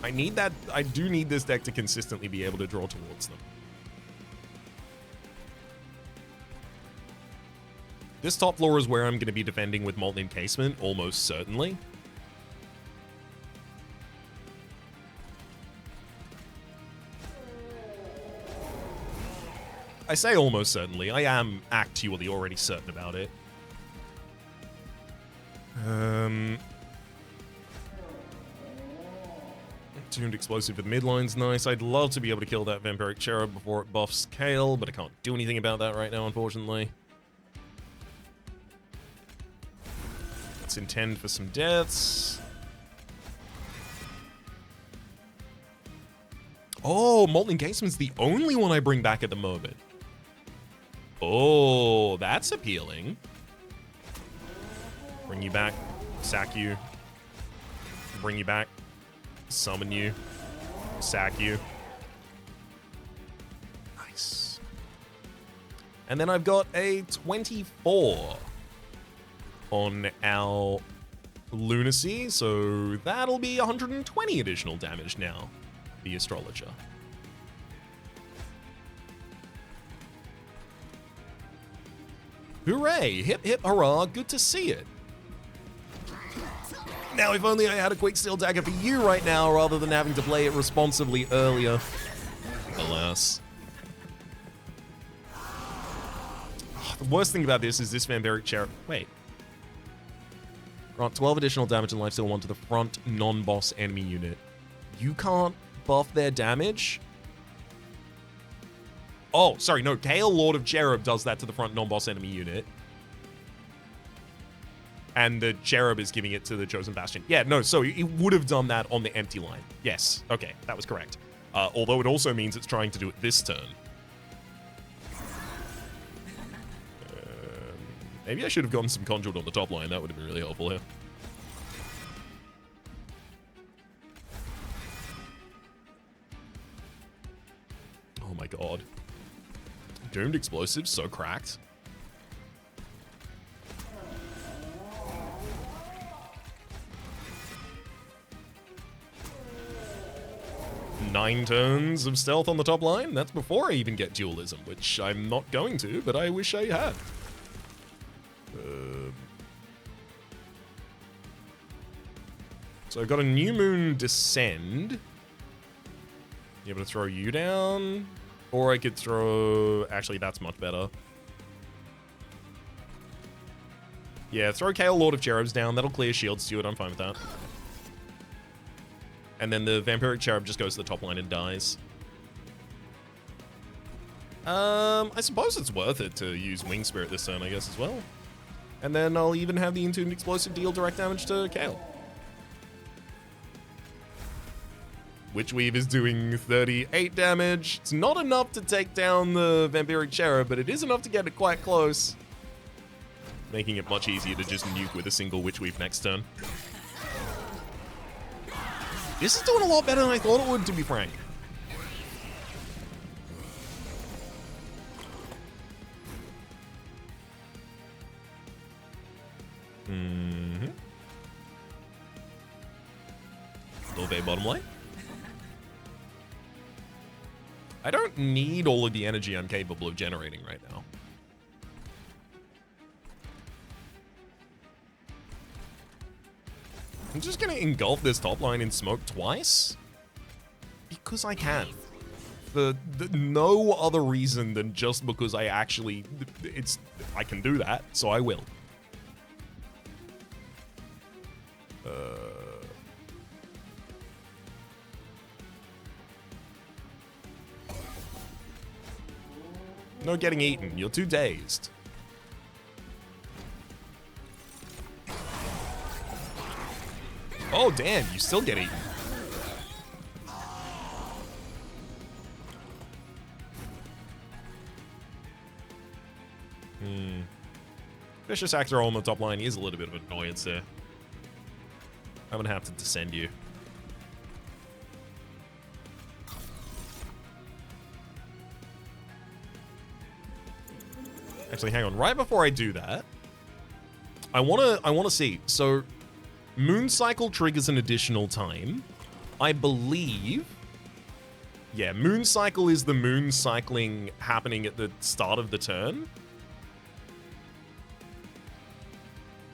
I do need this deck to consistently be able to draw towards them. This top floor is where I'm going to be defending with Molten Encasement, almost certainly. I say almost certainly. I am actually already certain about it. Tuned Explosive with midline's nice. I'd love to be able to kill that Vampiric Cherub before it buffs Kale, but I can't do anything about that right now, unfortunately. Let's intend for some deaths. Oh, Molten Encasement's the only one I bring back at the moment. Oh, that's appealing. Bring you back. Sack you. Bring you back. Summon you. Sack you. Nice. And then I've got a 24 on our lunacy, so that'll be 120 additional damage now, the astrologer. Hooray! Hip hip hurrah, good to see it. Now, if only I had a quick steel dagger for you right now, rather than having to play it responsibly earlier. Alas. Oh, the worst thing about this is this vampiric cherub. Wait. Grant 12 additional damage and lifesteal 1 to the front non-boss enemy unit. You can't buff their damage? Oh, sorry, no. Kale, Lord of Cherub, does that to the front non-boss enemy unit. And the Cherub is giving it to the Chosen Bastion. Yeah, no, so it would have done that on the empty line. Yes, okay, that was correct. Although it also means it's trying to do it this turn. Maybe I should have gotten some Conjured on the top line. That would have been really helpful here. Oh my god. Doomed explosives, so cracked. Nine turns of stealth on the top line. That's before I even get dualism, which I'm not going to, but I wish I had. So I've got a New Moon Descend. Able to throw you down, or I could throw. Actually, that's much better. Yeah, throw Kale, Lord of Cherubs down. That'll clear shields to it. I'm fine with that. And then the Vampiric Cherub just goes to the top line and dies. I suppose it's worth it to use Wing Spirit this turn, I guess, as well. And then I'll even have the Entombed Explosive deal direct damage to Kale. Witchweave is doing 38 damage. It's not enough to take down the Vampiric Cherub, but it is enough to get it quite close. Making it much easier to just nuke with a single Witchweave next turn. This is doing a lot better than I thought it would, to be frank. Little bottom lane. I don't need all of the energy I'm capable of generating right now. I'm just gonna engulf this top line in smoke twice. Because I can. For no other reason than just because I actually... I can do that, so I will. No getting eaten. You're too dazed. Oh, damn. You still get eaten. Vicious Actor on the top line is a little bit of an annoyance there. I'm going to have to descend you. Actually, hang on. Right before I do that, I want to see. So, Moon Cycle triggers an additional time. I believe... Yeah, Moon Cycle is the moon cycling happening at the start of the turn.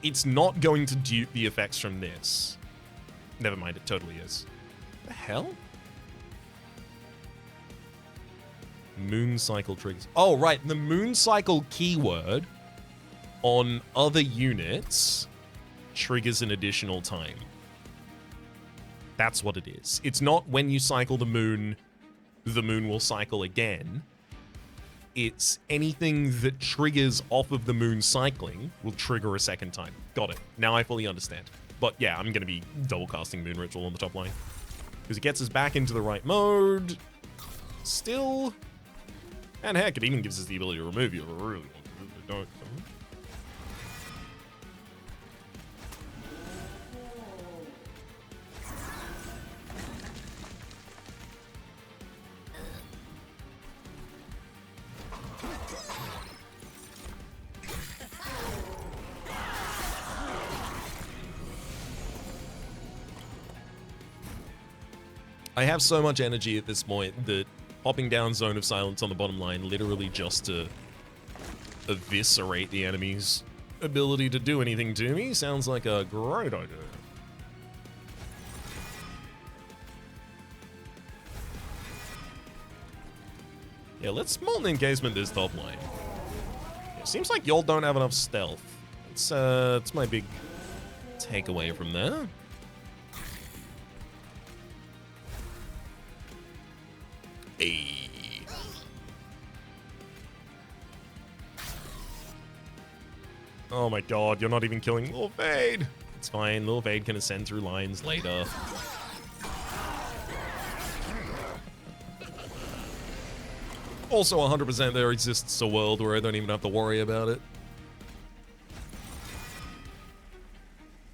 It's not going to dupe the effects from this. Never mind, it totally is. The hell? Moon Cycle triggers. Oh, right. The Moon Cycle keyword on other units triggers an additional time. That's what it is. It's not when you cycle the moon will cycle again. It's anything that triggers off of the moon cycling will trigger a second time. Got it. Now I fully understand. But yeah, I'm going to be double casting Moon Ritual on the top line. Because it gets us back into the right mode. Still And heck, it even gives us the ability to remove you if we really want to. Don't. I have so much energy at this point that popping down Zone of Silence on the bottom line literally just to eviscerate the enemy's ability to do anything to me sounds like a great idea. Yeah, let's Molten Encasement this top line. Yeah, seems like y'all don't have enough stealth. It's my big takeaway from there. Hey. Oh my god, you're not even killing Lil Fade. It's fine, Lil Fade can ascend through lines later. Also, 100% there exists a world where I don't even have to worry about it.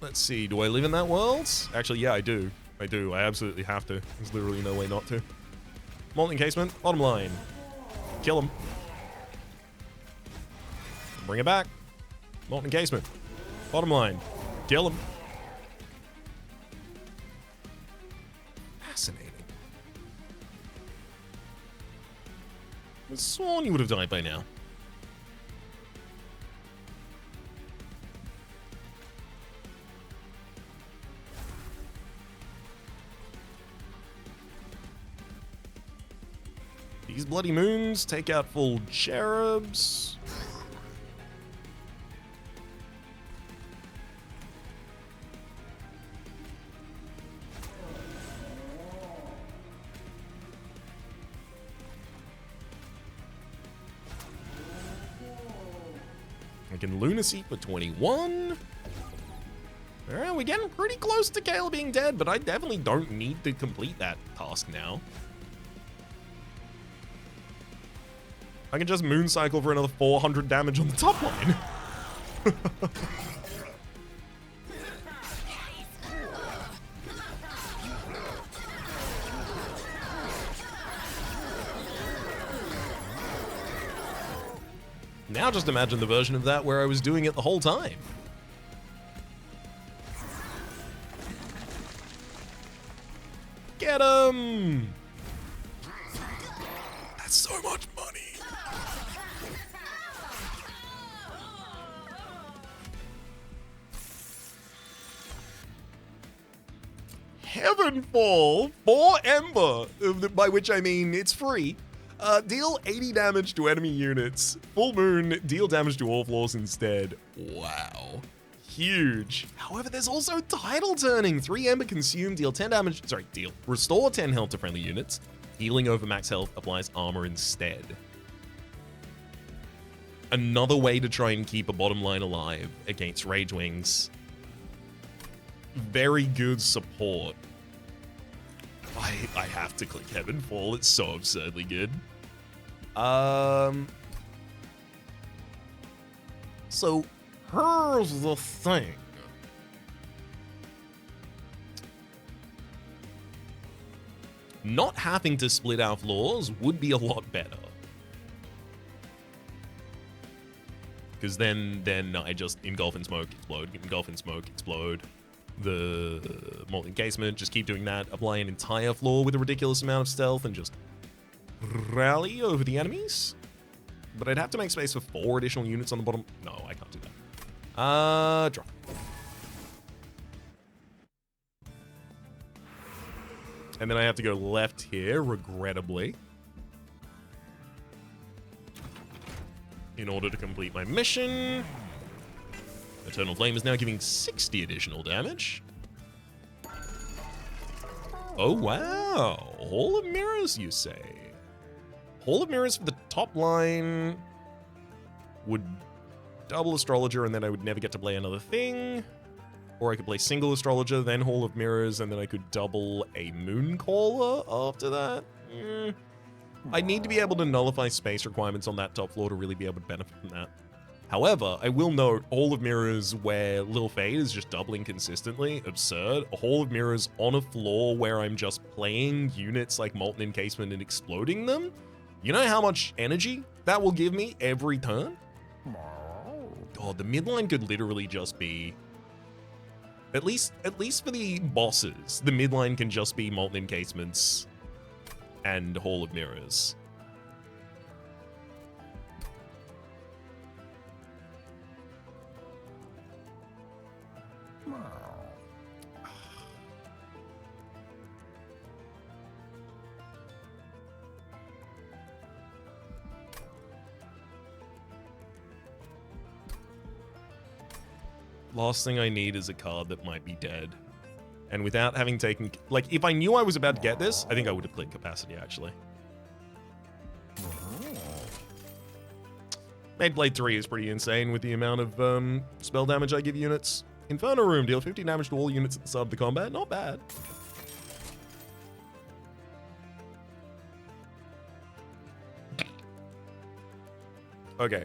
Let's see, do I live in that world? Actually, yeah, I do. I absolutely have to. There's literally no way not to. Molten Encasement, bottom line. Kill him. Bring it back. Molten Encasement. Bottom line. Kill him. Fascinating. I sworn you would have died by now. These bloody moons take out full cherubs. I can Lunacy for 21. Alright, we're getting pretty close to Kale being dead, but I definitely don't need to complete that task now. I can just moon cycle for another 400 damage on the top line. Now just imagine the version of that where I was doing it the whole time. Get him! That's so much money. Heavenfall 4 Ember, by which I mean it's free. Deal 80 damage to enemy units. Full Moon, deal damage to all floors instead. Wow. Huge. However, there's also Tidal Turning. 3 Ember consume, deal 10 damage. Sorry, deal. Restore 10 health to friendly units. Healing over max health applies armor instead. Another way to try and keep a bottom line alive against Rage Wings. Very good support. I have to click Heavenfall. It's so absurdly good. So here's the thing. Not having to split our floors would be a lot better. Because then I just engulf in smoke, explode, engulf in smoke, explode. The Molten Encasement, just keep doing that. Apply an entire floor with a ridiculous amount of stealth and just rally over the enemies. But I'd have to make space for 4 additional units on the bottom. No, I can't do that. Drop. And then I have to go left here, regrettably, in order to complete my mission. Eternal Flame is now giving 60 additional damage. Oh, wow. Hall of Mirrors, you say? Hall of Mirrors for the top line would double Astrologer, and then I would never get to play another thing. Or I could play single Astrologer, then Hall of Mirrors, and then I could double a Mooncaller after that. I need to be able to nullify space requirements on that top floor to really be able to benefit from that. However, I will note Hall of Mirrors where Lil Fade is just doubling consistently, absurd. A Hall of Mirrors on a floor where I'm just playing units like Molten Encasement and exploding them. You know how much energy that will give me every turn? God, the midline could literally just be... At least for the bosses, the midline can just be Molten Encasements and Hall of Mirrors. Last thing I need is a card that might be dead. And without having taken... Like, if I knew I was about to get this, I think I would have played Capacity, actually. Made Blade 3 is pretty insane with the amount of spell damage I give units. Inferno Room, deal 50 damage to all units at the start of the combat. Not bad. Okay.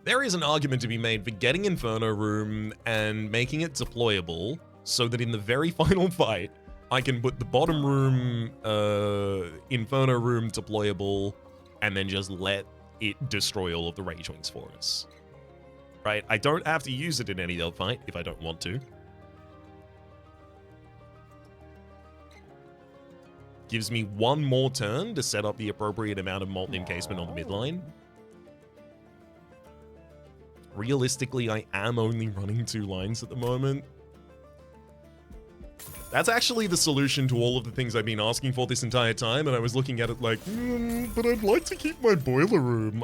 There is an argument to be made for getting Inferno Room and making it deployable so that in the very final fight, I can put the bottom room, Inferno Room deployable, and then just let it destroy all of the Rage Wings for us. Right? I don't have to use it in any other fight if I don't want to. Gives me one more turn to set up the appropriate amount of Molten Encasement on the midline. Realistically, I am only running 2 lines at the moment. That's actually the solution to all of the things I've been asking for this entire time, and I was looking at it like, but I'd like to keep my boiler room.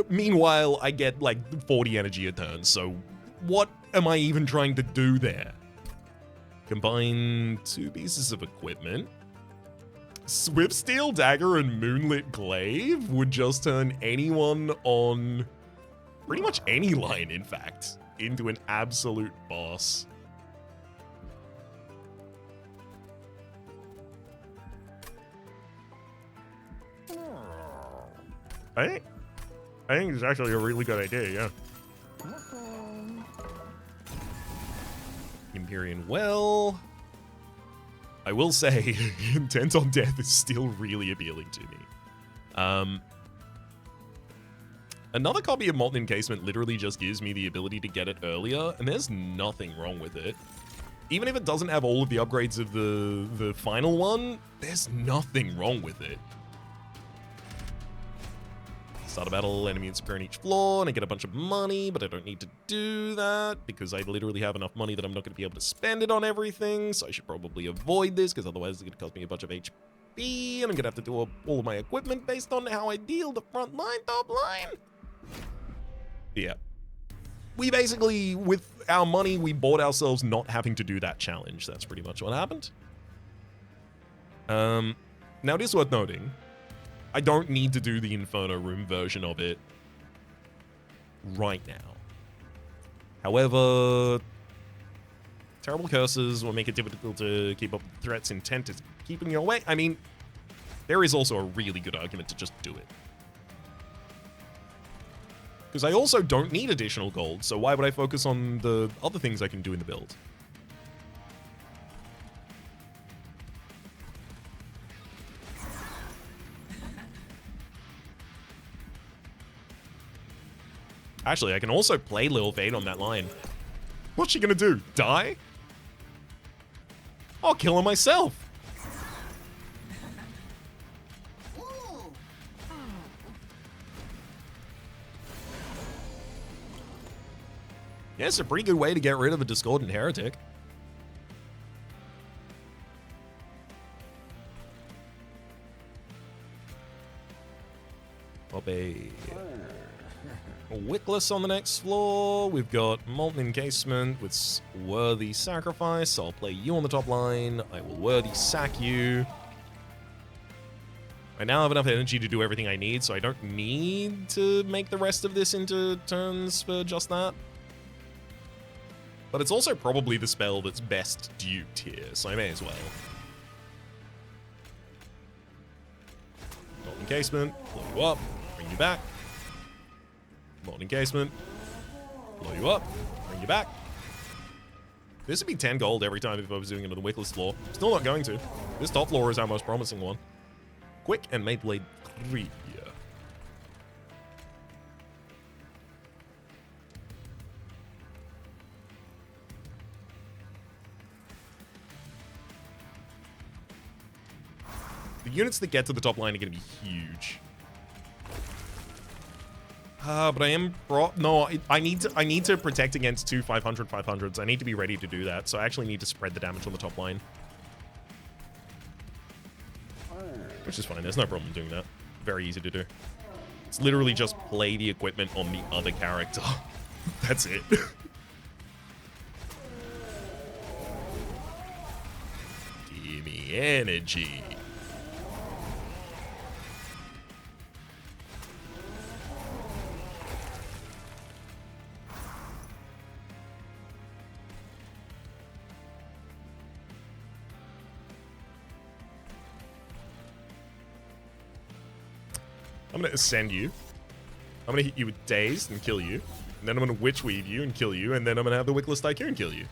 Meanwhile, I get like 40 energy a turn, so what am I even trying to do there? Combine 2 pieces of equipment. Swift Steel Dagger and Moonlit Glaive would just turn anyone on... pretty much any line, in fact, into an absolute boss. I think it's actually a really good idea, yeah. Empyrean Well. I will say, Intent on Death is still really appealing to me. Another copy of Molten Encasement literally just gives me the ability to get it earlier, and there's nothing wrong with it. Even if it doesn't have all of the upgrades of the final one, there's nothing wrong with it. Start a battle, enemy and superior on each floor, and I get a bunch of money, but I don't need to do that because I literally have enough money that I'm not going to be able to spend it on everything, so I should probably avoid this because otherwise it's going to cost me a bunch of HP, and I'm going to have to do all of my equipment based on how I deal the front line, top line. Yeah. We basically, with our money, we bought ourselves not having to do that challenge. That's pretty much what happened. Now, it is worth noting, I don't need to do the Inferno Room version of it right now. However, terrible curses will make it difficult to keep up with the threats. Intent is keeping you away. I mean, there is also a really good argument to just do it. Because I also don't need additional gold, so why would I focus on the other things I can do in the build? Actually, I can also play Lil Fade on that line. What's she gonna do? Die? I'll kill her myself. Yeah, it's a pretty good way to get rid of a Discordant Heretic. Pop a Wickless on the next floor. We've got Molten Encasement with Worthy Sacrifice. I'll play you on the top line. I will Worthy Sack you. I now have enough energy to do everything I need, so I don't need to make the rest of this into turns for just that. But it's also probably the spell that's best duped here, so I may as well. Encasement, blow you up, bring you back. Molten encasement, blow you up, bring you back. This would be 10 gold every time if I was doing it on the wickless floor. Still not going to. This top floor is our most promising one. Quick and Maidblade 3. The units that get to the top line are going to be huge. But I am no, I need to protect against two 500/500s. I need to be ready to do that, so I actually need to spread the damage on the top line. Which is fine, there's no problem doing that. Very easy to do. It's literally just play the equipment on the other character. That's it. Give me energy. I'm going to ascend you. I'm going to hit you with Dazed and kill you. And then I'm going to Witch Weave you and kill you. And then I'm going to have the Wickless Tycoon kill you.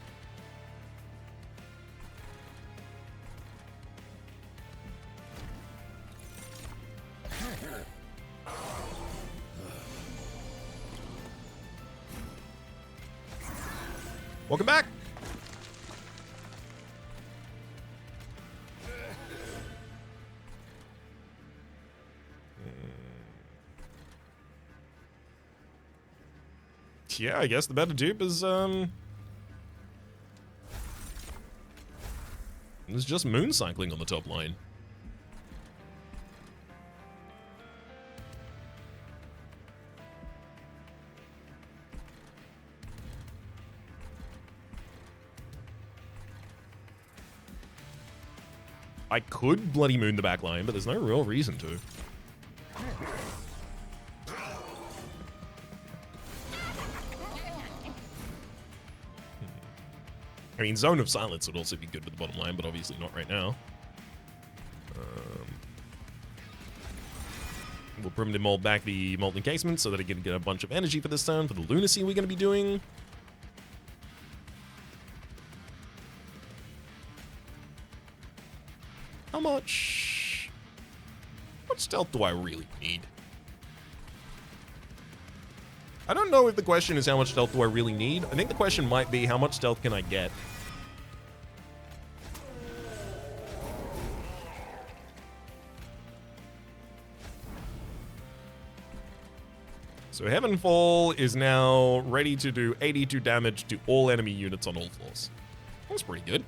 Welcome back. Yeah, I guess the better dupe is, it's just moon cycling on the top line. I could bloody moon the back line, but there's no real reason to. I mean, Zone of Silence would also be good for the bottom line, but obviously not right now. We'll Primitive Mold back the Molten Encasement so that it can get a bunch of energy for this turn for the Lunacy we're going to be doing. How much stealth do I really need? I don't know if the question is how much stealth do I really need. I think the question might be how much stealth can I get? So Heavenfall is now ready to do 82 damage to all enemy units on all floors. That's pretty good.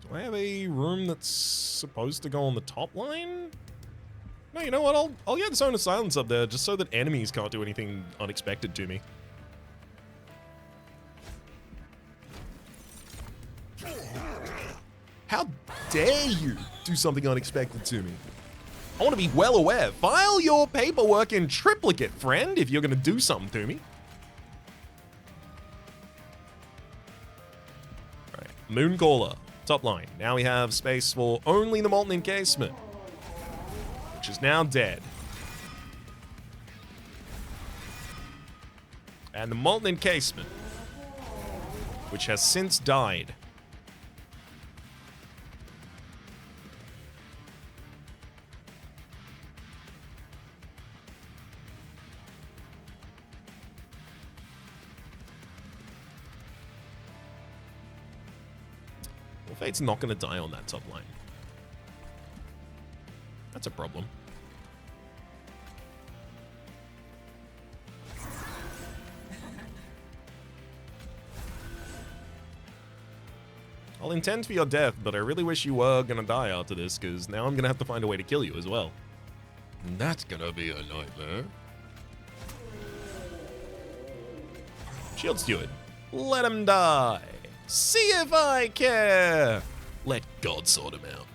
Do I have a room that's supposed to go on the top line? No, you know what? I'll get Zone of Silence up there just so that enemies can't do anything unexpected to me. How dare you do something unexpected to me? I want to be well aware. File your paperwork in triplicate, friend, if you're going to do something to me. All right, Mooncaller, top line. Now we have space for only the Molten Encasement, which is now dead. And the Molten Encasement, which has since died. Well, Fate's not going to die on that top line. That's a problem. I'll intend for your death, but I really wish you were gonna die after this, because now I'm gonna have to find a way to kill you as well. And that's gonna be a nightmare. Shield Steward. Let him die. See if I care. Let God sort him out.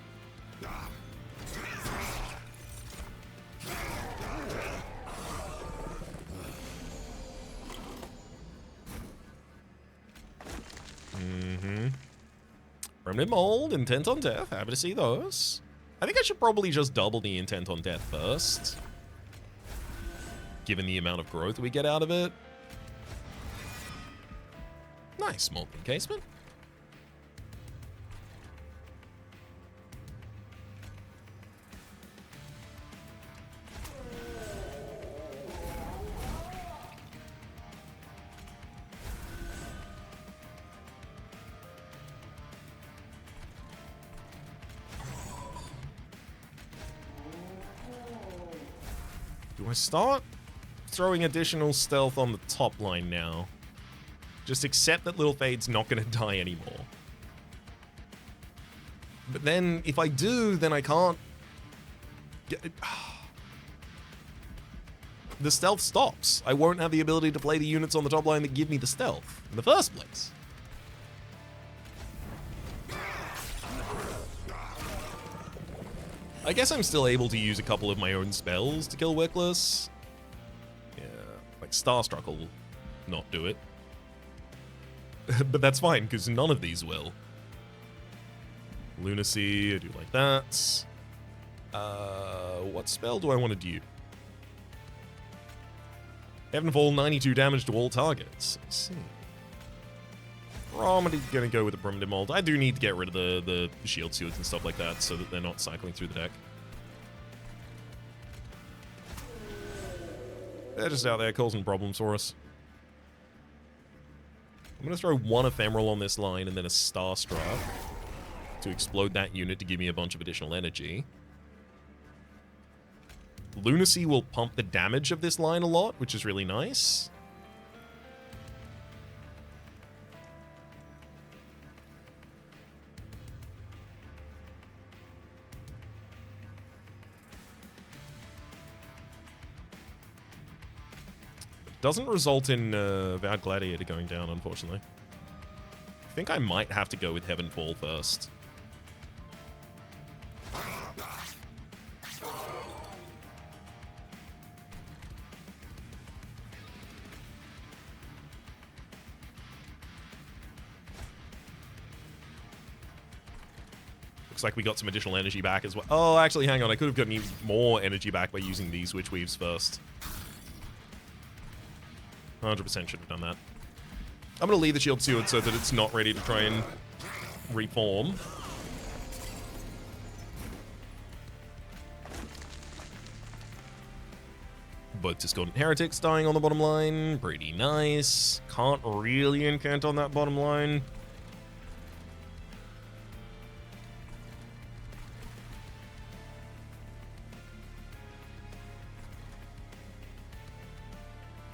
Remnant Mold, Intent on Death. Happy to see those. I think I should probably just double the Intent on Death first, given the amount of growth we get out of it. Nice Molten Encasement. Do I start throwing additional stealth on the top line now? Just accept that Little Fade's not going to die anymore. But then, if I do, then I can't get... The stealth stops. I won't have the ability to play the units on the top line that give me the stealth in the first place. I guess I'm still able to use a couple of my own spells to kill Wickless. Yeah, like Starstruck will not do it. But that's fine, because none of these will. Lunacy, I do like that. What spell do I want to do? Heavenfall, 92 damage to all targets. Let's see. Probably gonna go with the Primitive Mold. I do need to get rid of the shield suits and stuff like that so that they're not cycling through the deck. They're just out there causing problems for us. I'm gonna throw one Ephemeral on this line and then a Starstruck to explode that unit to give me a bunch of additional energy. Lunacy will pump the damage of this line a lot, which is really nice. Doesn't result in Vowed Gladiator going down, unfortunately. I think I might have to go with Heavenfall first. Looks like we got some additional energy back as well. Oh, actually, hang on. I could have gotten even more energy back by using these Witch Weaves first. 100% should have done that. I'm going to leave the Shield Steward so that it's not ready to try and reform. Both Discordant Heretics dying on the bottom line. Pretty nice. Can't really incant on that bottom line.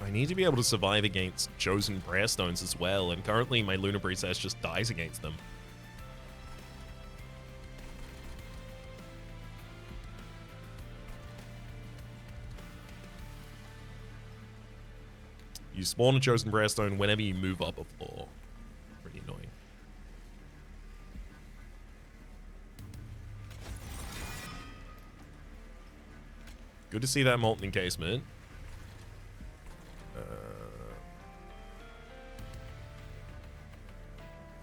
I need to be able to survive against Chosen Prayer Stones as well, and currently my Lunar Priestess just dies against them. You spawn a Chosen Prayer Stone whenever you move up a floor. Pretty annoying. Good to see that Molten Encasement.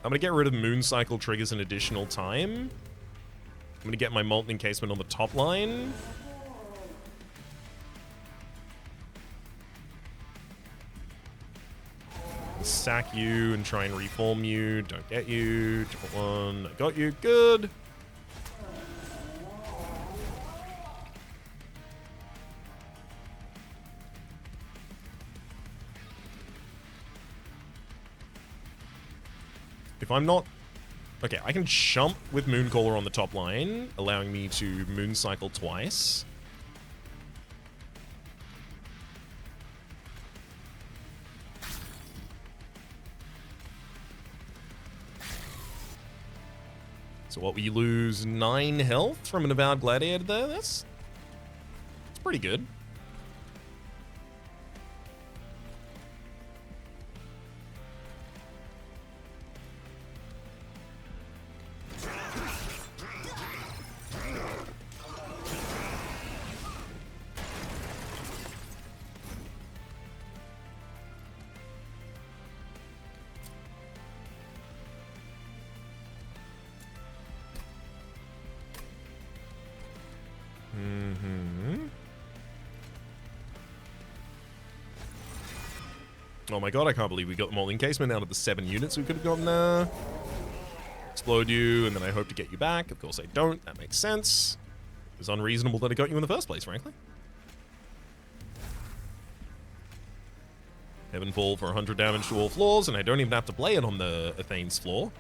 I'm going to get rid of Moon Cycle triggers an additional time. I'm going to get my Molten Encasement on the top line. Sack you and try and reform you. Don't get you. Different one. I got you. Good. If I'm not... Okay, I can jump with Mooncaller on the top line, allowing me to Moon Cycle twice. So what, we lose 9 health from an Avowed Gladiator there? That's pretty good. Oh my god, I can't believe we got the Molten Encasement out of the 7 units we could have gotten there. Explode you, and then I hope to get you back. Of course I don't. That makes sense. It was unreasonable that I got you in the first place, frankly. Heavenfall for 100 damage to all floors, and I don't even have to play it on the Athane's floor.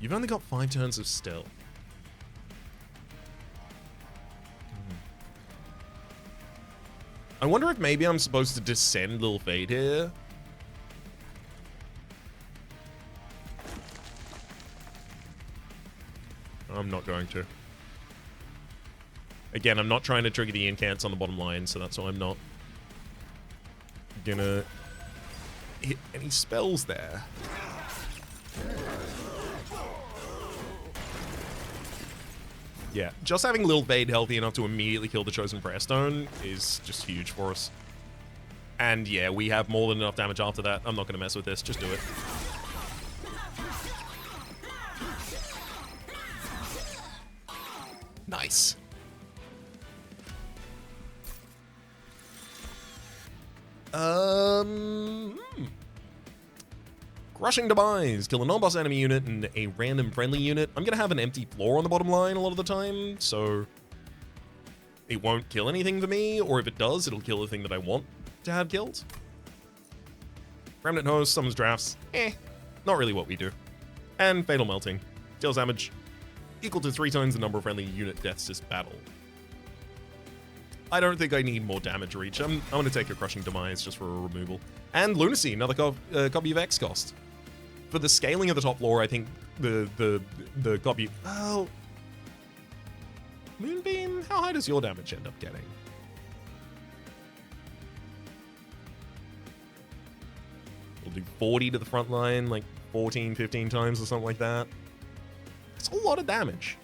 You've only got 5 turns of stealth. I wonder if maybe I'm supposed to descend Lil Fade here. I'm not going to. Again, I'm not trying to trigger the incants on the bottom line, so that's why I'm not gonna hit any spells there. Yeah, just having Lil Fade healthy enough to immediately kill the Chosen Prayer Stone is just huge for us. And yeah, we have more than enough damage after that. I'm not going to mess with this. Just do it. Nice. Crushing Demise. Kill a non-boss enemy unit and a random friendly unit. I'm going to have an empty floor on the bottom line a lot of the time, so it won't kill anything for me, or if it does, it'll kill the thing that I want to have killed. Remnant Host, summons drafts. Not really what we do. And Fatal Melting. Deals damage equal to 3 times the number of friendly unit deaths this battle. I don't think I need more damage reach. I'm going to take a Crushing Demise just for a removal. And Lunacy, another copy of X cost. For the scaling of the top floor, I think the copy... Oh... Moonbeam? How high does your damage end up getting? We'll do 40 to the front line, like 14, 15 times or something like that. It's a lot of damage.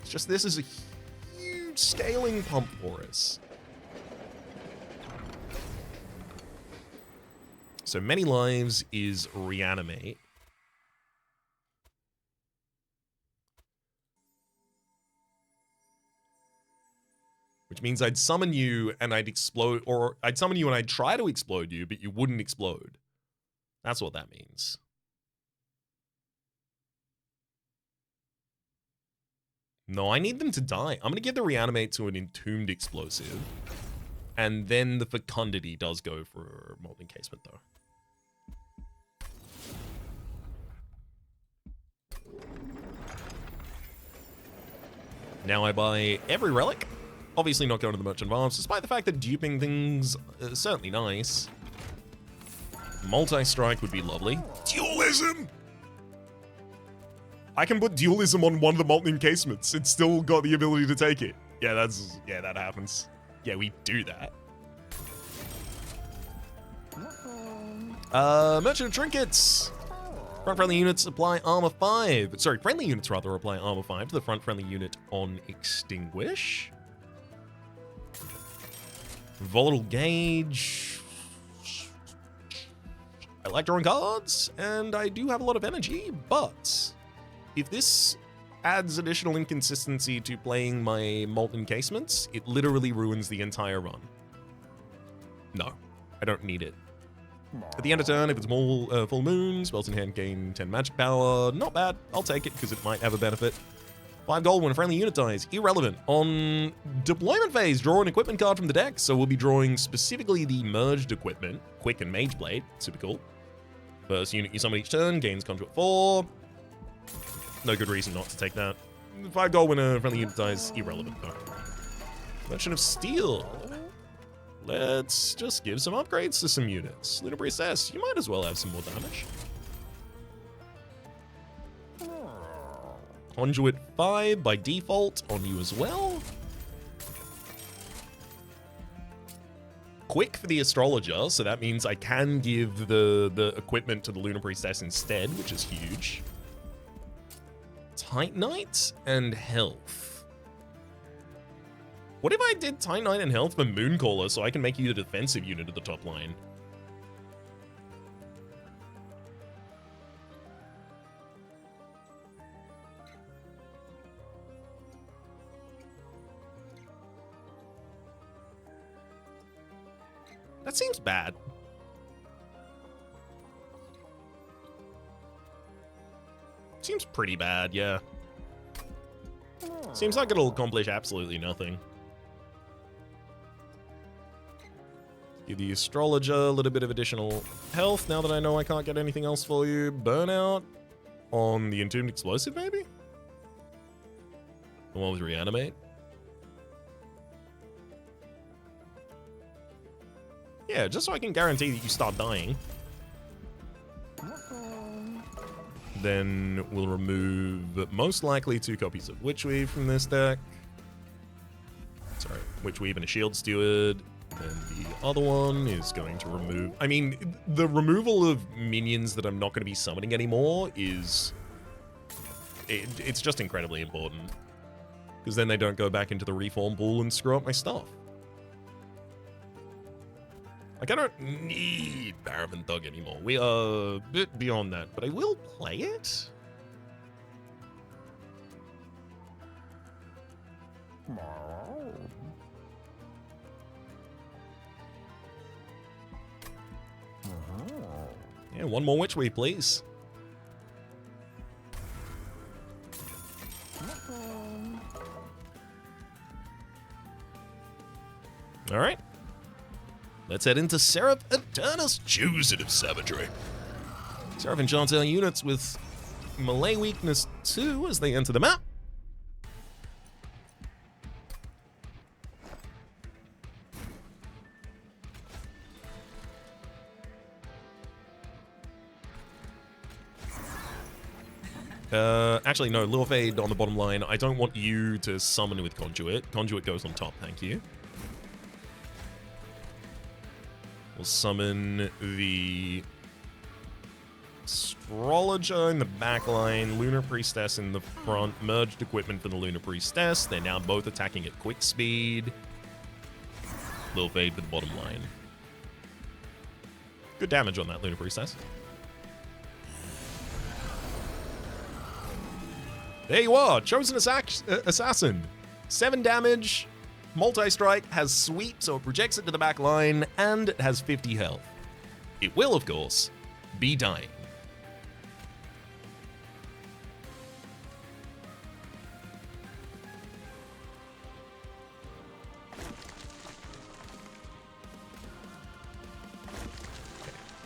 It's just this is a huge scaling pump for us. So many lives is reanimate. Which means I'd summon you and I'd explode, or I'd summon you and I'd try to explode you, but you wouldn't explode. That's what that means. No, I need them to die. I'm going to give the reanimate to an entombed explosive. And then the fecundity does go for Molten Encasement, though. Now I buy every relic. Obviously not going to the Merchant of Arms, despite the fact that duping things is certainly nice. Multi-strike would be lovely. Dualism! I can put dualism on one of the Molten Encasements. It's still got the ability to take it. Yeah, that happens. Yeah, we do that. Merchant of Trinkets. Front friendly units apply armor 5. Sorry, friendly units rather apply armor 5 to the front friendly unit on extinguish. Volatile Gauge. I like drawing cards, and I do have a lot of energy, but if this adds additional inconsistency to playing my Molten Casements, it literally ruins the entire run. No, I don't need it. At the end of turn, if it's full moon, spells in hand gain 10 magic power. Not bad. I'll take it because it might have a benefit. 5 gold when a friendly unit dies. Irrelevant. On deployment phase, draw an equipment card from the deck. So we'll be drawing specifically the merged equipment. Quick and Mage Blade. Super cool. First unit you summon each turn, gains Conduit 4. No good reason not to take that. 5 gold when a friendly unit dies. Irrelevant though. Merchant of Steel. Let's just give some upgrades to some units. Lunar Priestess, you might as well have some more damage. Conduit 5 by default on you as well. Quick for the Astrologer, so that means I can give the equipment to the Lunar Priestess instead, which is huge. Titanite and Health. What if I did Titanite and Health for Mooncaller so I can make you the defensive unit at the top line? That seems bad. Seems pretty bad, yeah. Seems like it'll accomplish absolutely nothing. Give the Astrologer a little bit of additional health now that I know I can't get anything else for you. Burnout on the Entombed Explosive, maybe? The one with Reanimate? Yeah, just so I can guarantee that you start dying. Then we'll remove most likely 2 copies of Witchweave from this deck. Sorry, Witchweave and a Shield Steward. And the other one is going to remove... I mean, the removal of minions that I'm not going to be summoning anymore is... It's just incredibly important. Because then they don't go back into the reform pool and screw up my stuff. Like, I don't need Paraben Thug anymore. We are a bit beyond that, but I will play it. Yeah, one more Witchweave, please. All right. Let's head into Seraph Eternus, Choosing of Savagery. Seraph enchants our units with melee weakness 2 as they enter the map. Actually, no, Lure Fade on the bottom line. I don't want you to summon with Conduit. Conduit goes on top, thank you. We'll summon the Astrologer in the back line, Lunar Priestess in the front, merged equipment for the Lunar Priestess. They're now both attacking at quick speed. Lure Fade for the bottom line. Good damage on that Lunar Priestess. There you are, Chosen Assassin. 7 damage, multi-strike, has sweep, so it projects it to the back line, and it has 50 health. It will, of course, be dying.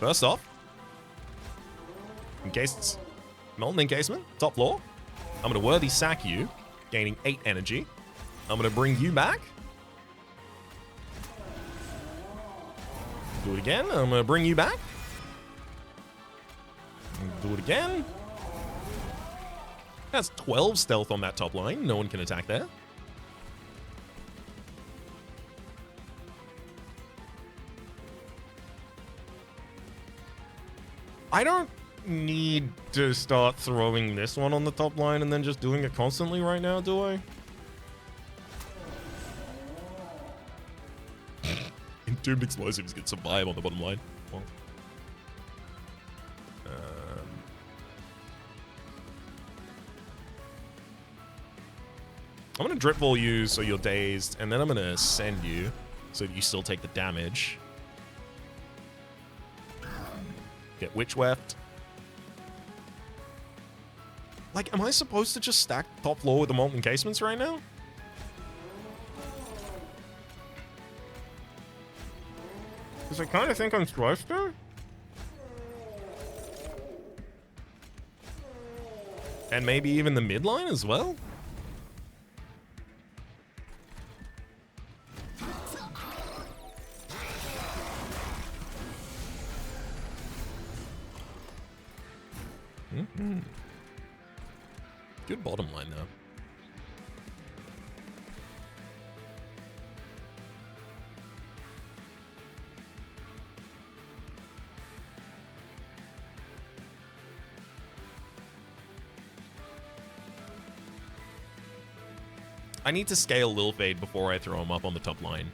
First off, encased Molten Encasement, top floor. I'm going to Worthy Sack you, gaining 8 energy. I'm going to bring you back. Do it again. I'm going to bring you back. Do it again. That's 12 stealth on that top line. No one can attack there. I don't need to start throwing this one on the top line and then just doing it constantly right now, do I? Entombed Explosives get some vibe on the bottom line. Well, I'm going to Drip Ball you so you're dazed, and then I'm going to send you so that you still take the damage. Get Witch Weft. Like, am I supposed to just stack top floor with the Molten Encasements right now? Because I kind of think I'm supposed to. And maybe even the midline as well? Mm-hmm. Good bottom line, though. I need to scale Lil Fade before I throw him up on the top line.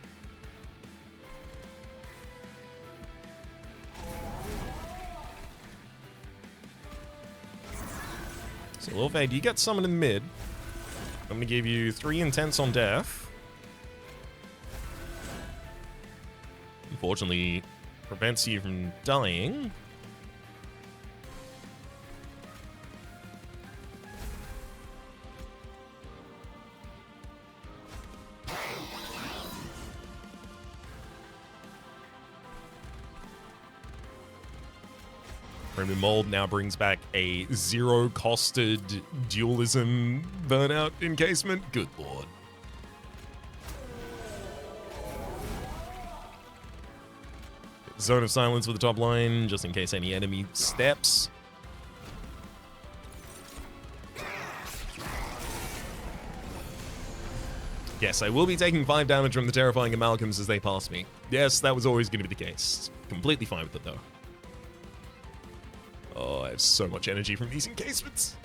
So Lil Fade, you get summoned in the mid. I'm going to give you 3 Intense on death. And 4 unfortunately prevents you from dying. Remnant Mold now brings back a zero-costed dualism burnout encasement. Good lord. Zone of Silence for the top line, just in case any enemy steps. Yes, I will be taking 5 damage from the Terrifying Amalgams as they pass me. Yes, that was always going to be the case. Completely fine with it, though. Oh, I have so much energy from these encasements.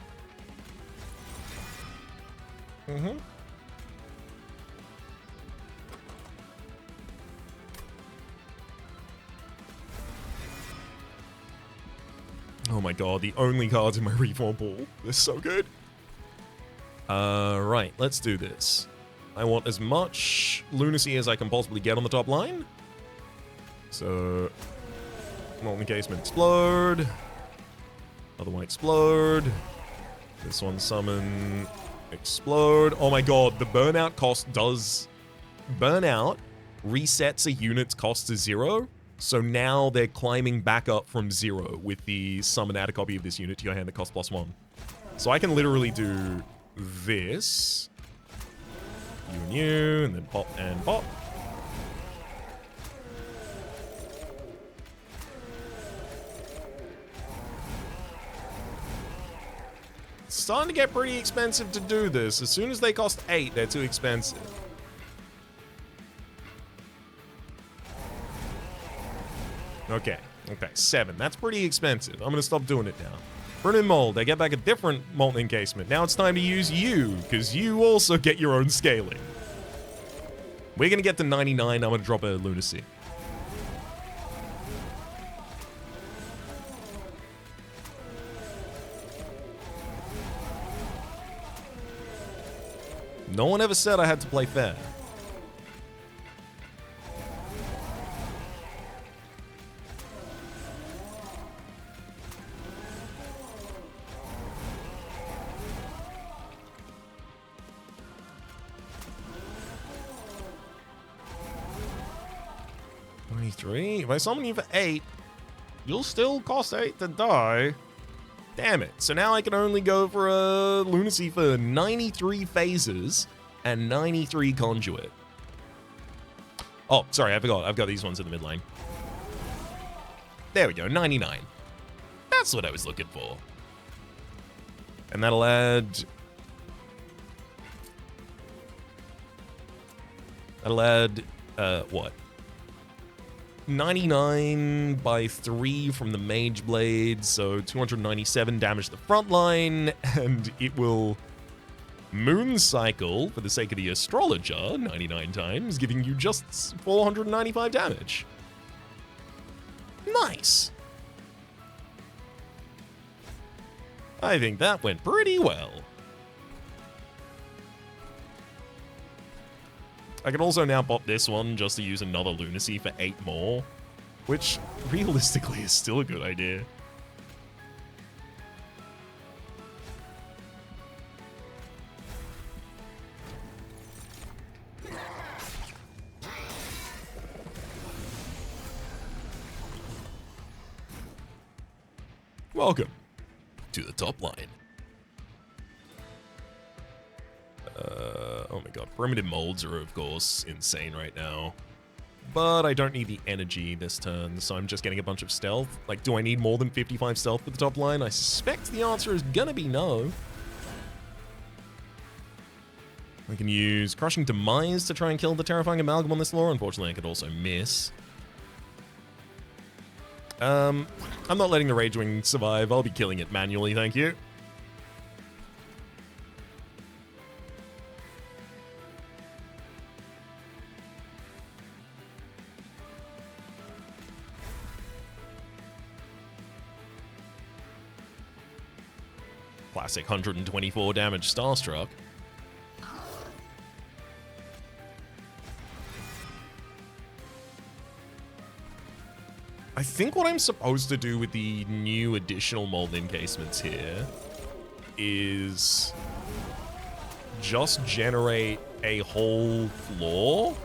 Oh my god, the only cards in my reform pool. They're so good. Right, let's do this. I want as much lunacy as I can possibly get on the top line. So, Molten Encasement explode. Other one explode. This one summon explode. Oh my god, the burnout cost does... Burnout resets a unit's cost to 0. So now they're climbing back up from 0 with the summon add a copy of this unit to your hand that costs +1. So I can literally do this. You, and then pop and pop. It's starting to get pretty expensive to do this. As soon as they cost 8, they're too expensive. Okay, 7. That's pretty expensive. I'm gonna stop doing it now. Burn Mold, I get back a different Molten Encasement. Now it's time to use you, because you also get your own scaling. We're gonna get to 99, I'm gonna drop a Lunacy. No one ever said I had to play fair. If I summon you for 8, you'll still cost 8 to die. Damn it. So now I can only go for a Lunacy for 93 phases and 93 conduit. Oh, sorry, I forgot. I've got these ones in the midline. There we go, 99. That's what I was looking for. And that'll add... what? 99 by 3 from the Mage Blade, so 297 damage to the front line, and it will Moon Cycle, for the sake of the Astrologer, 99 times, giving you just 495 damage. Nice! I think that went pretty well. I can also now pop this one just to use another Lunacy for 8 more, which realistically is still a good idea. Welcome to the top line. Oh my god, primitive molds are of course insane right now. But I don't need the energy this turn, so I'm just getting a bunch of stealth. Like, do I need more than 55 stealth for the top line? I suspect the answer is gonna be no. I can use Crushing Demise to try and kill the Terrifying Amalgam on this lore. Unfortunately, I could also miss. I'm not letting the Ragewing survive. I'll be killing it manually, thank you. Classic 124 damage Starstruck. I think what I'm supposed to do with the new additional mold encasements here is just generate a whole floor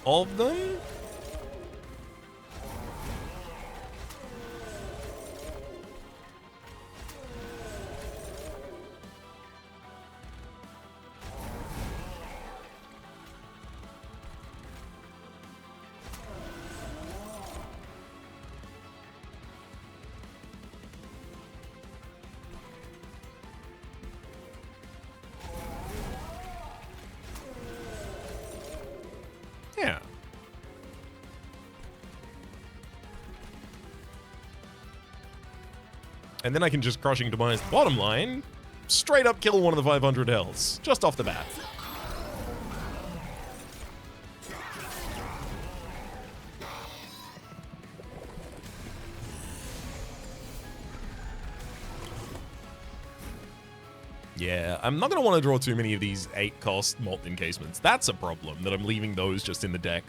of them. Yeah. And then I can just crushing demise the bottom line, straight up kill one of the 500 healths, just off the bat. Yeah, I'm not going to want to draw too many of these 8-cost malt encasements. That's a problem, that I'm leaving those just in the deck.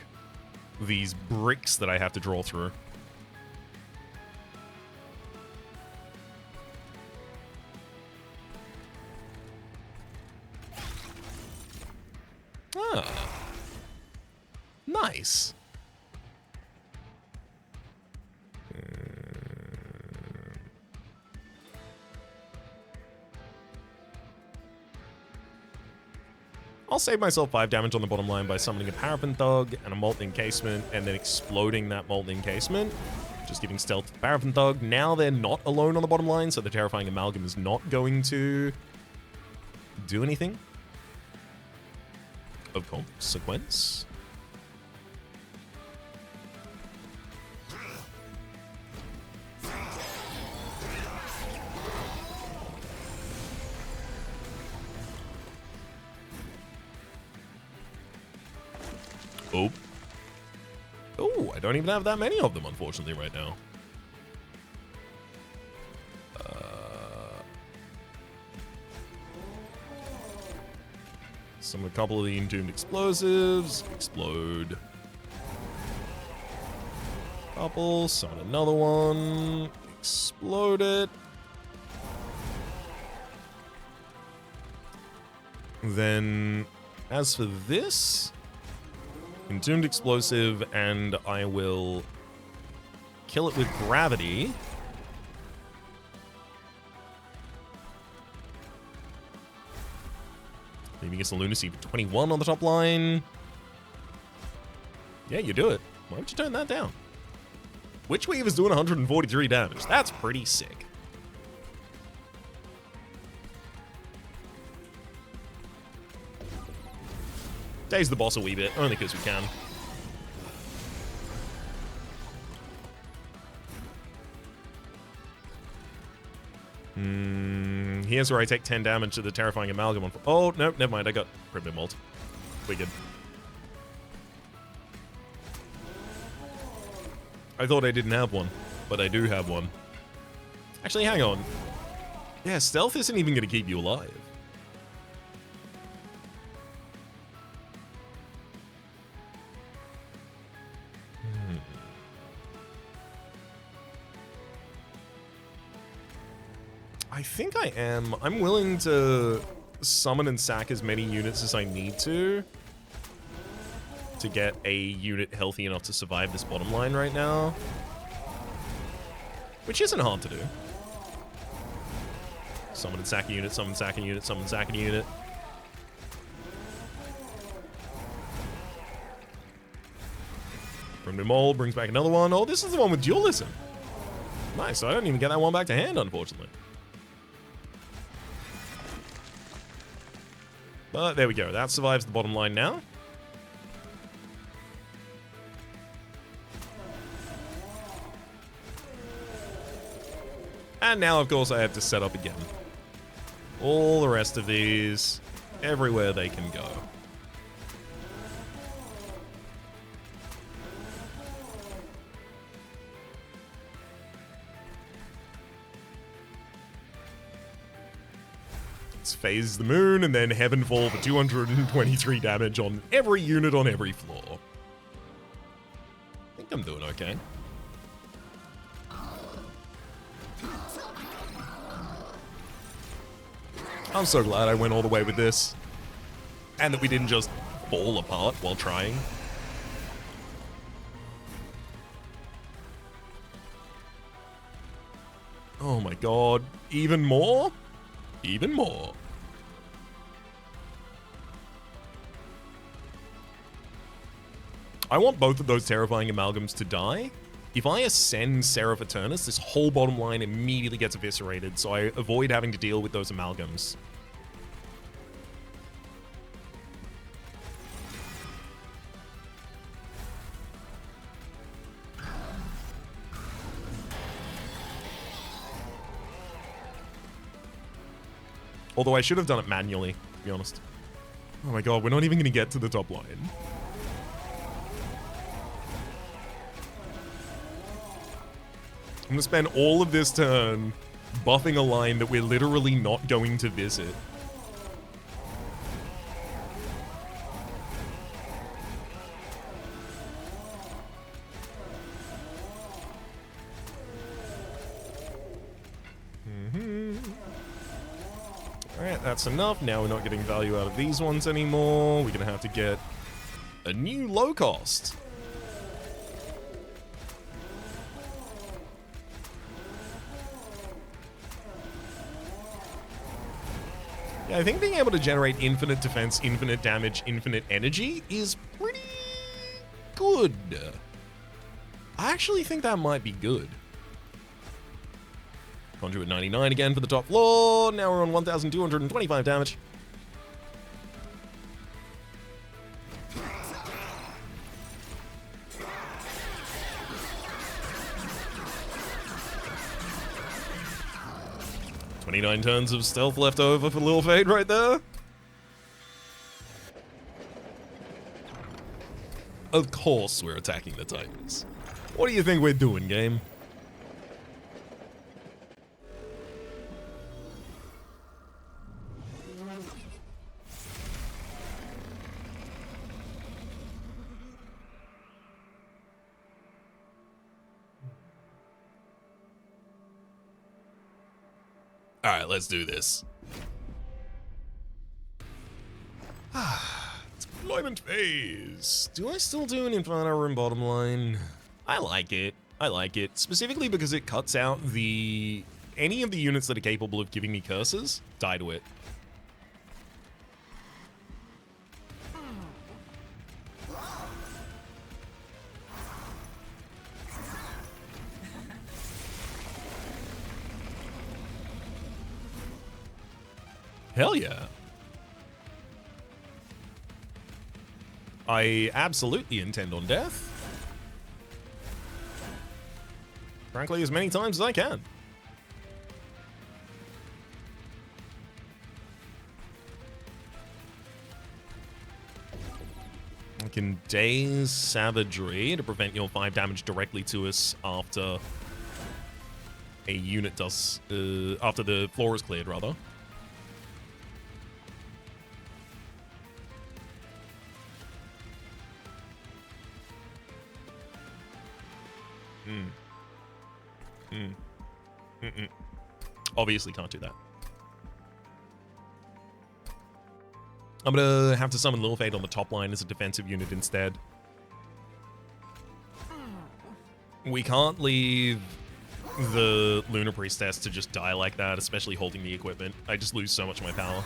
These bricks that I have to draw through. Ah. Nice. I'll save myself 5 damage on the bottom line by summoning a Paraffin Thug and a Molten Encasement and then exploding that Molten Encasement. Just giving stealth to the Paraffin Thug. Now they're not alone on the bottom line, so the Terrifying Amalgam is not going to do anything of consequence. Oh. Oh, I don't even have that many of them, unfortunately, right now. Summon a couple of the Entombed Explosives. Explode. Couple. Summon another one. Explode it. Then, as for this... Entombed Explosive, and I will kill it with Gravity. Leaving us a Lunacy for 21 on the top line. Yeah, you do it. Why don't you turn that down? Witchweave is doing 143 damage. That's pretty sick. Daze the boss a wee bit, only because we can. Here's where I take 10 damage to the Terrifying Amalgam on... Oh, no, never mind. I got Primitive Malt. We good. I thought I didn't have one, but I do have one. Actually, hang on. Yeah, stealth isn't even going to keep you alive. I think I am. I'm willing to summon and sack as many units as I need to get a unit healthy enough to survive this bottom line right now. Which isn't hard to do. Summon and sack a unit, summon, sack a unit, summon, sack a unit. Primitive Mole brings back another one. Oh, this is the one with Dualism. Nice, I don't even get that one back to hand, unfortunately. But there we go. That survives the bottom line now. And now, of course, I have to set up again. All the rest of these, everywhere they can go. Phase the moon, and then Heavenfall for 223 damage on every unit on every floor. I think I'm doing okay. I'm so glad I went all the way with this. And that we didn't just fall apart while trying. Oh my god. Even more? Even more. I want both of those terrifying amalgams to die. If I ascend Seraph Eternus, this whole bottom line immediately gets eviscerated, so I avoid having to deal with those amalgams. Although I should have done it manually, to be honest. Oh my god, we're not even going to get to the top line. I'm going to spend all of this turn buffing a line that we're literally not going to visit. Alright, that's enough. Now we're not getting value out of these ones anymore. We're going to have to get a new low cost. Yeah, I think being able to generate infinite defense, infinite damage, infinite energy is pretty good. I actually think that might be good. Conduit 99 again for the top floor. Now we're on 1,225 damage. "29 turns of stealth left over for Lil Fade right there." Of course we're attacking the Titans. What do you think we're doing, game? Alright, let's do this. Deployment phase. Do I still do an Inferno Room bottom line? I like it. I like it. Specifically because it cuts out any of the units that are capable of giving me curses, die to it. Hell yeah. I absolutely intend on death. Frankly, as many times as I can. I can daze Savagery to prevent your 5 damage directly to us after a unit does, after the floor is cleared, rather. Obviously can't do that. I'm gonna have to summon Lil Fade on the top line as a defensive unit instead. We can't leave the Lunar Priestess to just die like that, especially holding the equipment. I just lose so much of my power.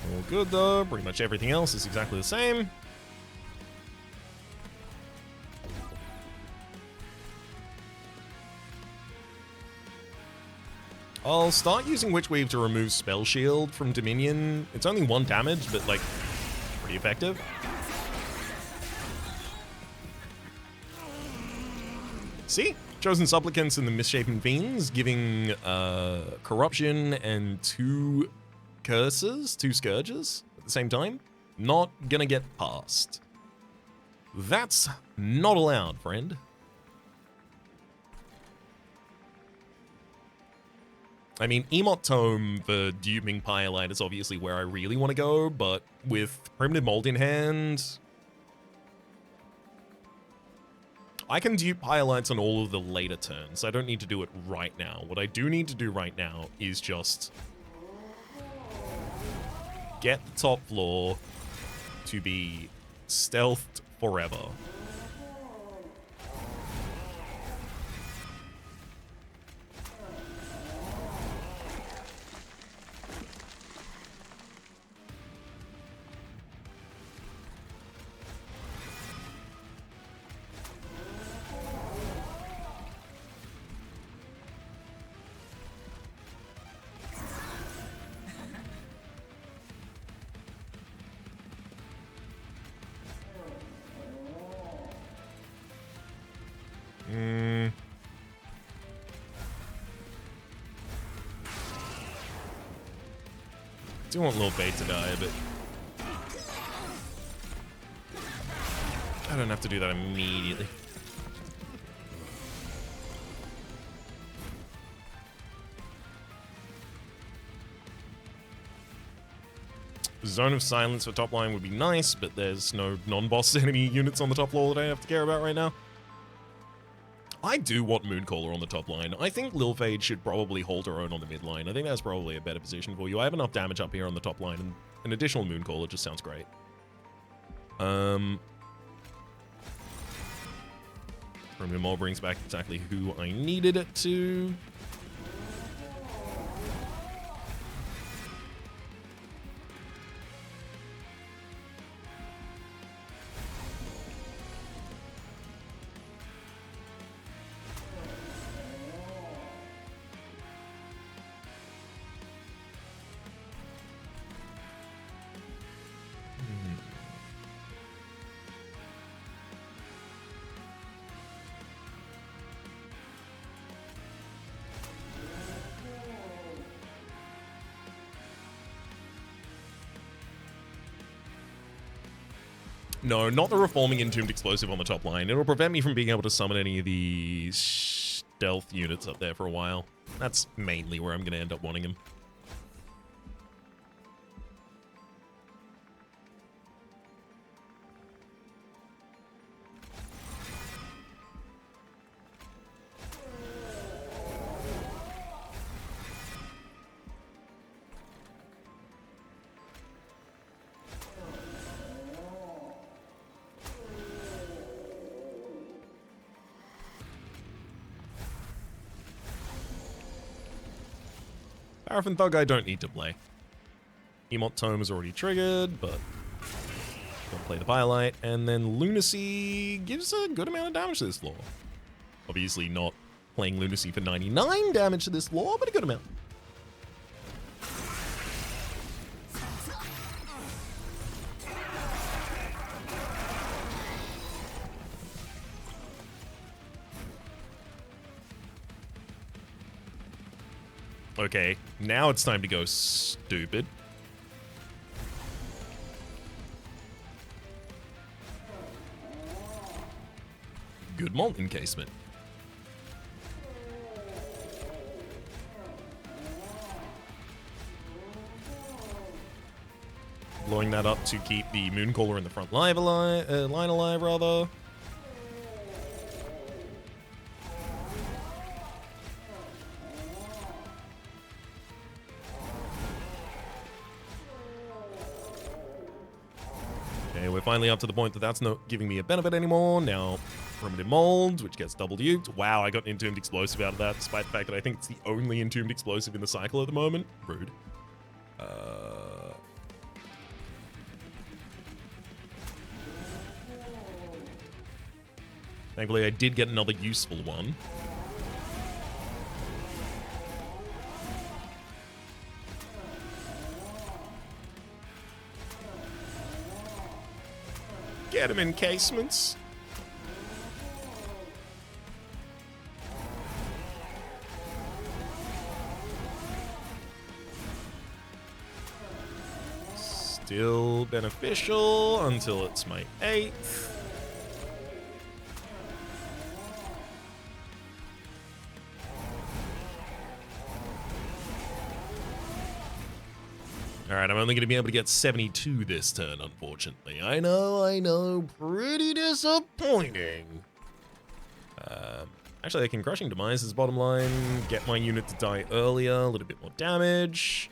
All good though, pretty much everything else is exactly the same. I'll start using Witch Weave to remove Spell Shield from Dominion. It's only 1 damage, but like, pretty effective. See? Chosen Supplicants and the Misshapen Fiends giving Corruption and 2 Curses, 2 Scourges at the same time. Not gonna get past. That's not allowed, friend. I mean, Emot Tome for Duping Pyrelite is obviously where I really want to go, but with Primitive Mold in hand, I can dupe highlights on all of the later turns. I don't need to do it right now. What I do need to do right now is just get the top floor to be stealthed forever. Do want Lil Bait to die, but I don't have to do that immediately. Zone of Silence for top line would be nice, but there's no non-boss enemy units on the top floor that I have to care about right now. I do want Mooncaller on the top line. I think Lil Fade should probably hold her own on the mid line. I think that's probably a better position for you. I have enough damage up here on the top line, and an additional Mooncaller just sounds great. Primitive Maul brings back exactly who I needed it to. No, not the Reforming Entombed Explosive on the top line. It'll prevent me from being able to summon any of the stealth units up there for a while. That's mainly where I'm going to end up wanting him. Paraffin Thug I don't need to play. Emot Tome is already triggered, but don't play the Firelight. And then Lunacy gives a good amount of damage to this floor. Obviously not playing Lunacy for 99 damage to this floor, but a good amount. Okay, now it's time to go stupid. Good Malt Encasement. Blowing that up to keep the Mooncaller in the front line alive, rather. Okay, we're finally up to the point that that's not giving me a benefit anymore. Now, Primitive Mold, which gets double duped. Wow, I got an Entombed Explosive out of that, despite the fact that I think it's the only Entombed Explosive in the cycle at the moment. Rude. Thankfully, I did get another useful one. Get him, encasements. Still beneficial until it's my 8th. Alright, I'm only going to be able to get 72 this turn, unfortunately. I know, pretty disappointing. Actually, I can Crushing Demise as bottom line, get my unit to die earlier, a little bit more damage.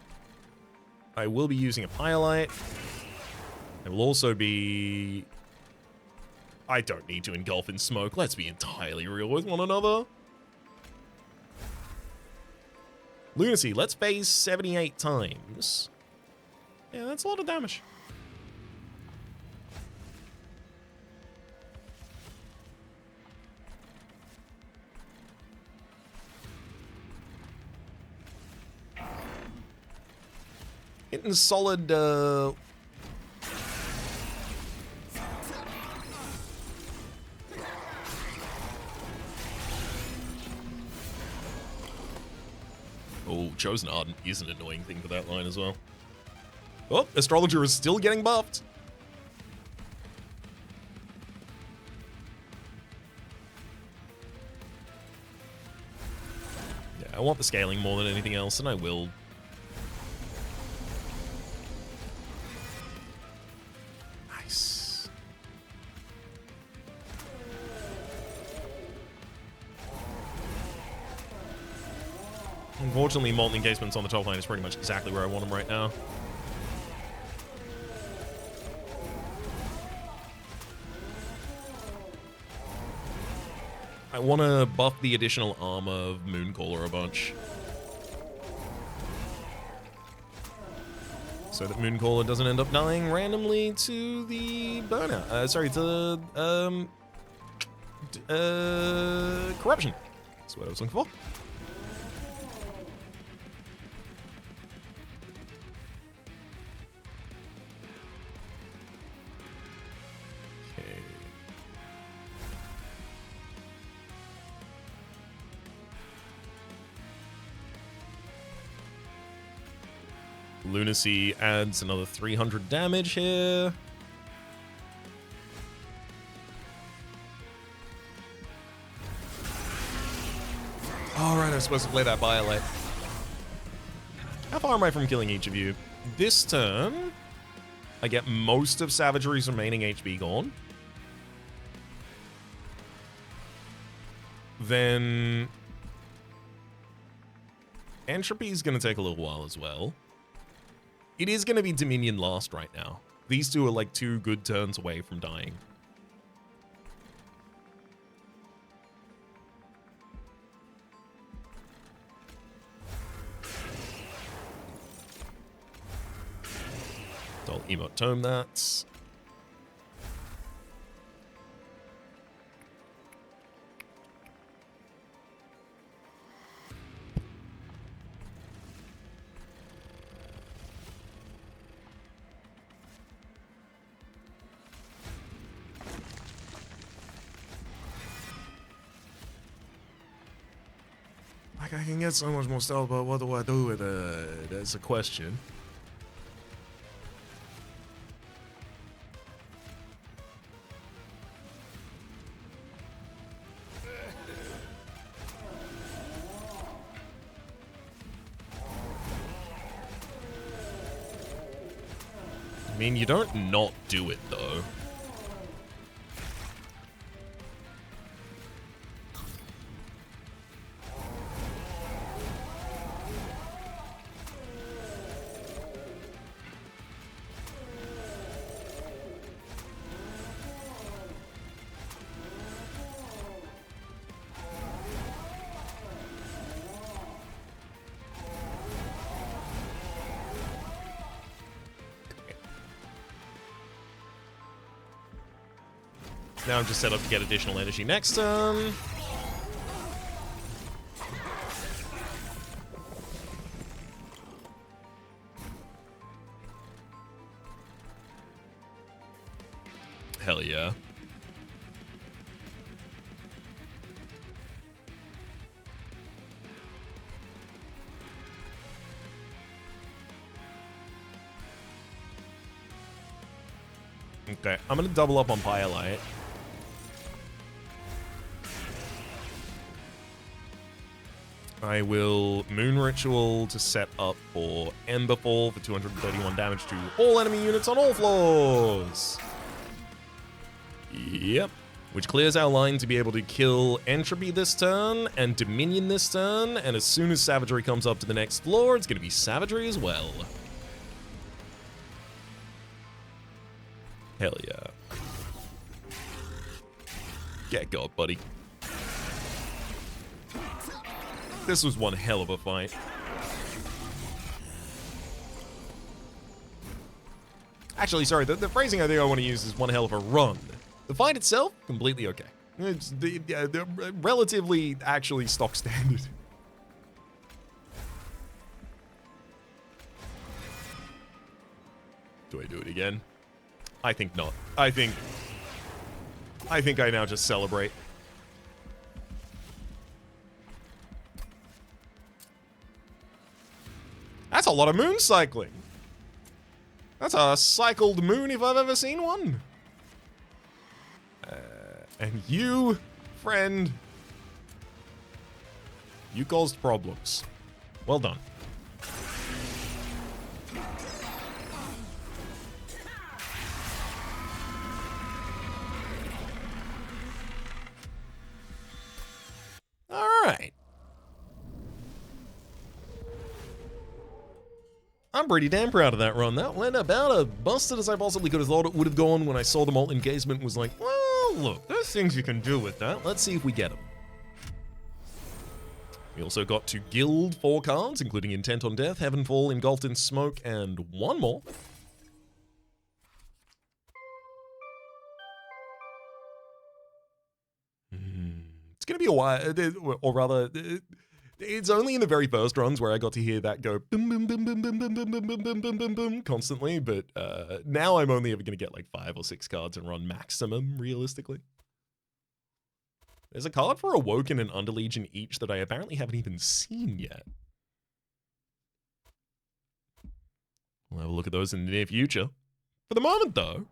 I will be using a Pyrelite. I will also be... I don't need to engulf in smoke. Let's be entirely real with one another. Lunacy, let's phase 78 times. Yeah, that's a lot of damage. Hitting solid, Oh, Chosen Ardent is an annoying thing for that line as well. Oh, Astrologer is still getting buffed. Yeah, I want the scaling more than anything else, and I will. Nice. Unfortunately, Molten Engagements on the top line is pretty much exactly where I want them right now. I want to buff the additional armor of Mooncaller a bunch. So that Mooncaller doesn't end up dying randomly to the burnout. Sorry, to corruption. That's what I was looking for. Lunacy adds another 300 damage here. Alright, I'm supposed to play that Biolite. How far am I from killing each of you? This turn, I get most of Savagery's remaining HP gone. Then Entropy is going to take a little while as well. It is going to be Dominion last right now. These two are like 2 good turns away from dying. I'll emote tome that. Like, I can get so much more stealth, but what do I do with it? That's a question. I mean, you don't not do it, though. Now I'm just set up to get additional energy next turn. Hell yeah. Okay, I'm gonna double up on Pyrelite. I will Moon Ritual to set up for Emberfall for 231 damage to all enemy units on all floors. Yep. which clears our line to be able to kill Entropy this turn and Dominion this turn, and as soon as Savagery comes up to the next floor, it's going to be Savagery as well. Hell yeah. Get God, buddy. This was one hell of a fight. Actually, sorry, the phrasing I think I want to use is one hell of a run. The fight itself, completely okay. It's the relatively actually stock standard. Do I do it again? I think not. I think I now just celebrate. That's a lot of moon cycling. That's a cycled moon if I've ever seen one. And you, friend, you caused problems. Well done. All right. I'm pretty damn proud of that run. That went about as busted as I possibly could have thought it would have gone when I saw the Molt engagement was like, well, look, there's things you can do with that. Let's see if we get them. We also got to guild 4 cards, including Intent on Death, Heavenfall, Engulfed in Smoke, and one more. It's going to be a while, or rather... It's only in the very first runs where I got to hear that go boom, boom, boom, boom, boom, boom, boom, boom, boom, boom, boom, boom, boom, constantly, but now I'm only ever going to get like 5 or 6 cards and run maximum, realistically. There's a card for Awoken and Underlegion in each that I apparently haven't even seen yet. We'll have a look at those in the near future. For the moment, though,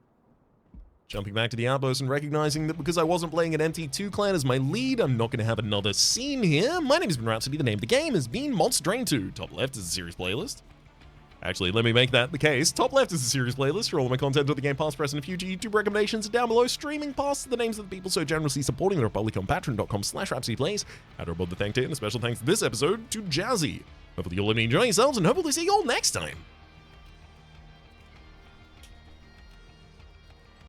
jumping back to the Outpost and recognizing that because I wasn't playing an MT2 clan as my lead, I'm not going to have another scene here. My name has been Rhapsody. The name of the game has been Monster Drain 2. Top left is a series playlist. Actually, let me make that the case. Top left is a series playlist for all of my content of the game past, present, and future. YouTube recommendations are down below. Streaming past the names of the people so generously supporting the Republic on patreon.com/RhapsodyPlays. Add a Robo the Thank Day and a special thanks this episode to Jazzy. Hopefully you'll let me enjoy yourselves and hopefully see you all next time.